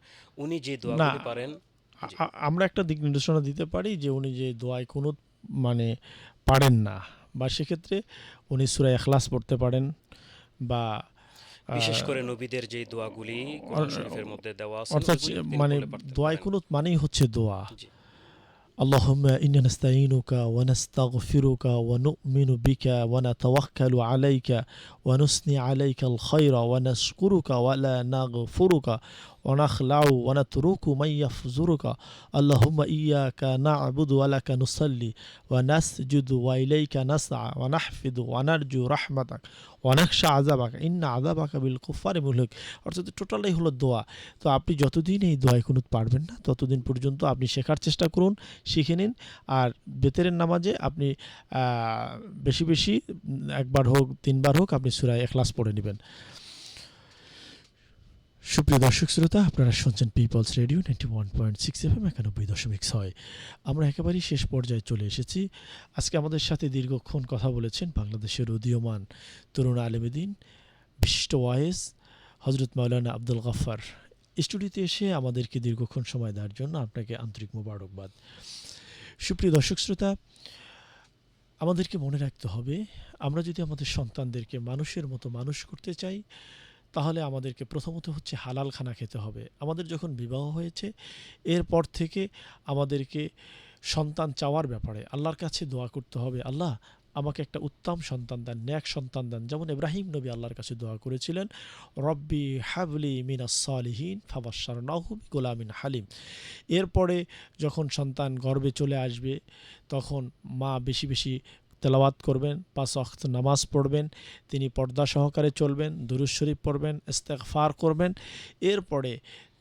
উনি যে না দোয়াগুলি পারেন, জি, আমরা একটা দিক নির্দেশনা দিতে পারি যে উনি যে দোয়ায় কুনুত মানে পারেন না, বা সেক্ষেত্রে উনি সূরা ইখলাস পড়তে পারেন, বা বিশেষ করে নবীদের যে দোয়াগুলি কোরআন শরীফের মধ্যে দেওয়া আছে অর্থাৎ ওইগুলি তিনি মানে বলে পারতে দোয়ায় পারেন। কুনুত মানেই হচ্ছে দোয়া। জি, اللهم إنا نستعينك ونستغفرك ونؤمن بك ونتوكل عليك ونثني عليك الخير ونشكرك ولا نغفرك ونخلع ونترك من يفجرك اللهم إياك نعبد ولك نصلي ونسجد وإليك نسعى ونحفظ ونرجو رحمتك ونخشى عذابك إن عذابك بالكفار مهلك। অর্থাৎ টোটালটাই হলো দোয়া। তো আপনি যতদিন এই দোয়ায় কুনুত পারবেন না ততদিন পর্যন্ত আপনি শেখার চেষ্টা করুন, শিখে নিন। আর বেতেরের নামাজে আপনি বেশি বেশি একবার হোক 3 বার হোক আপনি সূরা ইখলাস পড়ে নেবেন। সুপ্রিয় দর্শক শ্রোতা, আপনারা শুনছেন পিপলস রেডিও 91.6 FM 91.6। আমরা একেবারেই শেষ পর্যায়ে চলে এসেছি। আজকে আমাদের সাথে দীর্ঘক্ষণ কথা বলেছেন বাংলাদেশের উদীয়মান তরুণ আলেমেদিন বিশিষ্ট ওয়াইজ হযরত মাওলানা আব্দুল গফফার। স্টুডিওতে এসে আমাদেরকে দীর্ঘক্ষণ সময় দেওয়ার জন্য আপনাকে আন্তরিক মোবারকবাদ। সুপ্রিয় দর্শক শ্রোতা, আমাদেরকে মনে রাখতে হবে, আমরা যদি আমাদের সন্তানদেরকে মানুষের মতো মানুষ করতে চাই, তাহলে আমাদেরকে প্রথমত হচ্ছে হালাল খানা খেতে হবে। আমাদের যখন বিবাহ হয়েছে এরপর থেকে আমাদেরকে সন্তান চাওয়ার ব্যাপারে আল্লাহর কাছে দোয়া করতে হবে, আল্লাহ আমাকে একটা উত্তম সন্তান দেন, নেক সন্তান দেন। যেমন ইব্রাহিম নবী আল্লাহর কাছে দোয়া করেছিলেন, রব্বি হাবলি মিনাস সালিহিন ফাবাশশারনাহু বিগুলামিন হালিম। এরপরে যখন সন্তান গর্ভে চলে আসবে তখন মা বেশি বেশি তেলাওয়াত করবেন, 5 ওয়াক্ত নামাজ পড়বেন, তিনি পর্দা সহকারে চলবেন, দুরূদ শরীফ পড়বেন, ইস্তেগফার করবেন। এরপরে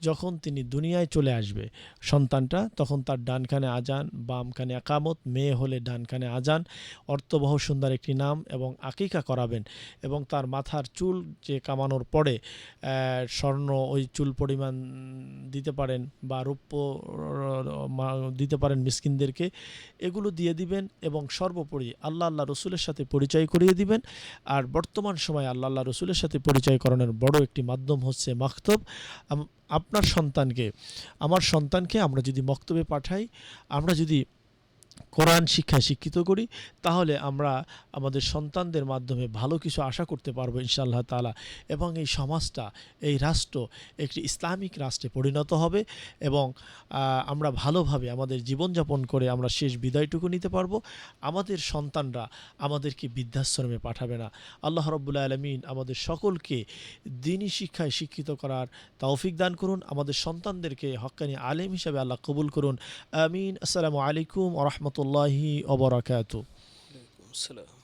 যখন তিনি দুনিয়ায় চলে আসবে সন্তানটা, তখন তার ডান কানে আজান, বাম কানে একামত, মেয়ে হলে ডান কানে আজান, অর্থবহ সুন্দর একটি নাম এবং আকিকা করাবেন। এবং তার মাথার চুল যে কামানোর পরে স্বর্ণ ওই চুল পরিমাণ দিতে পারেন, বা রৌপ্য দিতে পারেন মিসকিনদেরকে, এগুলো দিয়ে দিবেন। এবং সর্বোপরি আল্লাহ রসুলের সাথে পরিচয় করিয়ে দিবেন। আর বর্তমান সময়ে আল্লাহ রসুলের সাথে পরিচয় করানোর বড় একটি মাধ্যম হচ্ছে মাকতব। আপনার সন্তানকে, আমার সন্তানকে আমরা যদি মক্তবে পাঠাই, আমরা যদি কোরআন শিক্ষায় শিক্ষিত করি, তাহলে আমরা আমাদের সন্তানদের মাধ্যমে ভালো কিছু আশা করতে পারবো ইনশাআল্লাহ তাআলা। এবং এই সমাজটা, এই রাষ্ট্র একটি ইসলামিক রাষ্ট্রে পরিণত হবে। এবং আমরা ভালোভাবে আমাদের জীবনযাপন করে আমরা শেষ বিদায়টুকু নিতে পারবো। আমাদের সন্তানরা আমাদেরকে বৃদ্ধাশ্রমে পাঠাবে না। আল্লাহ রাব্বুল আলামিন আমাদের সকলকে দ্বীনি শিক্ষায় শিক্ষিত করার তৌফিক দান করুন। আমাদের সন্তানদেরকে হক্কানি আলেম হিসাবে আল্লাহ কবুল করুন। আমিন। আসসালামু আলাইকুম ওয়া রাহমাতুল্লাহি ওয়া বারাকাতুহু। ওয়ালাইকুম আসসালাম।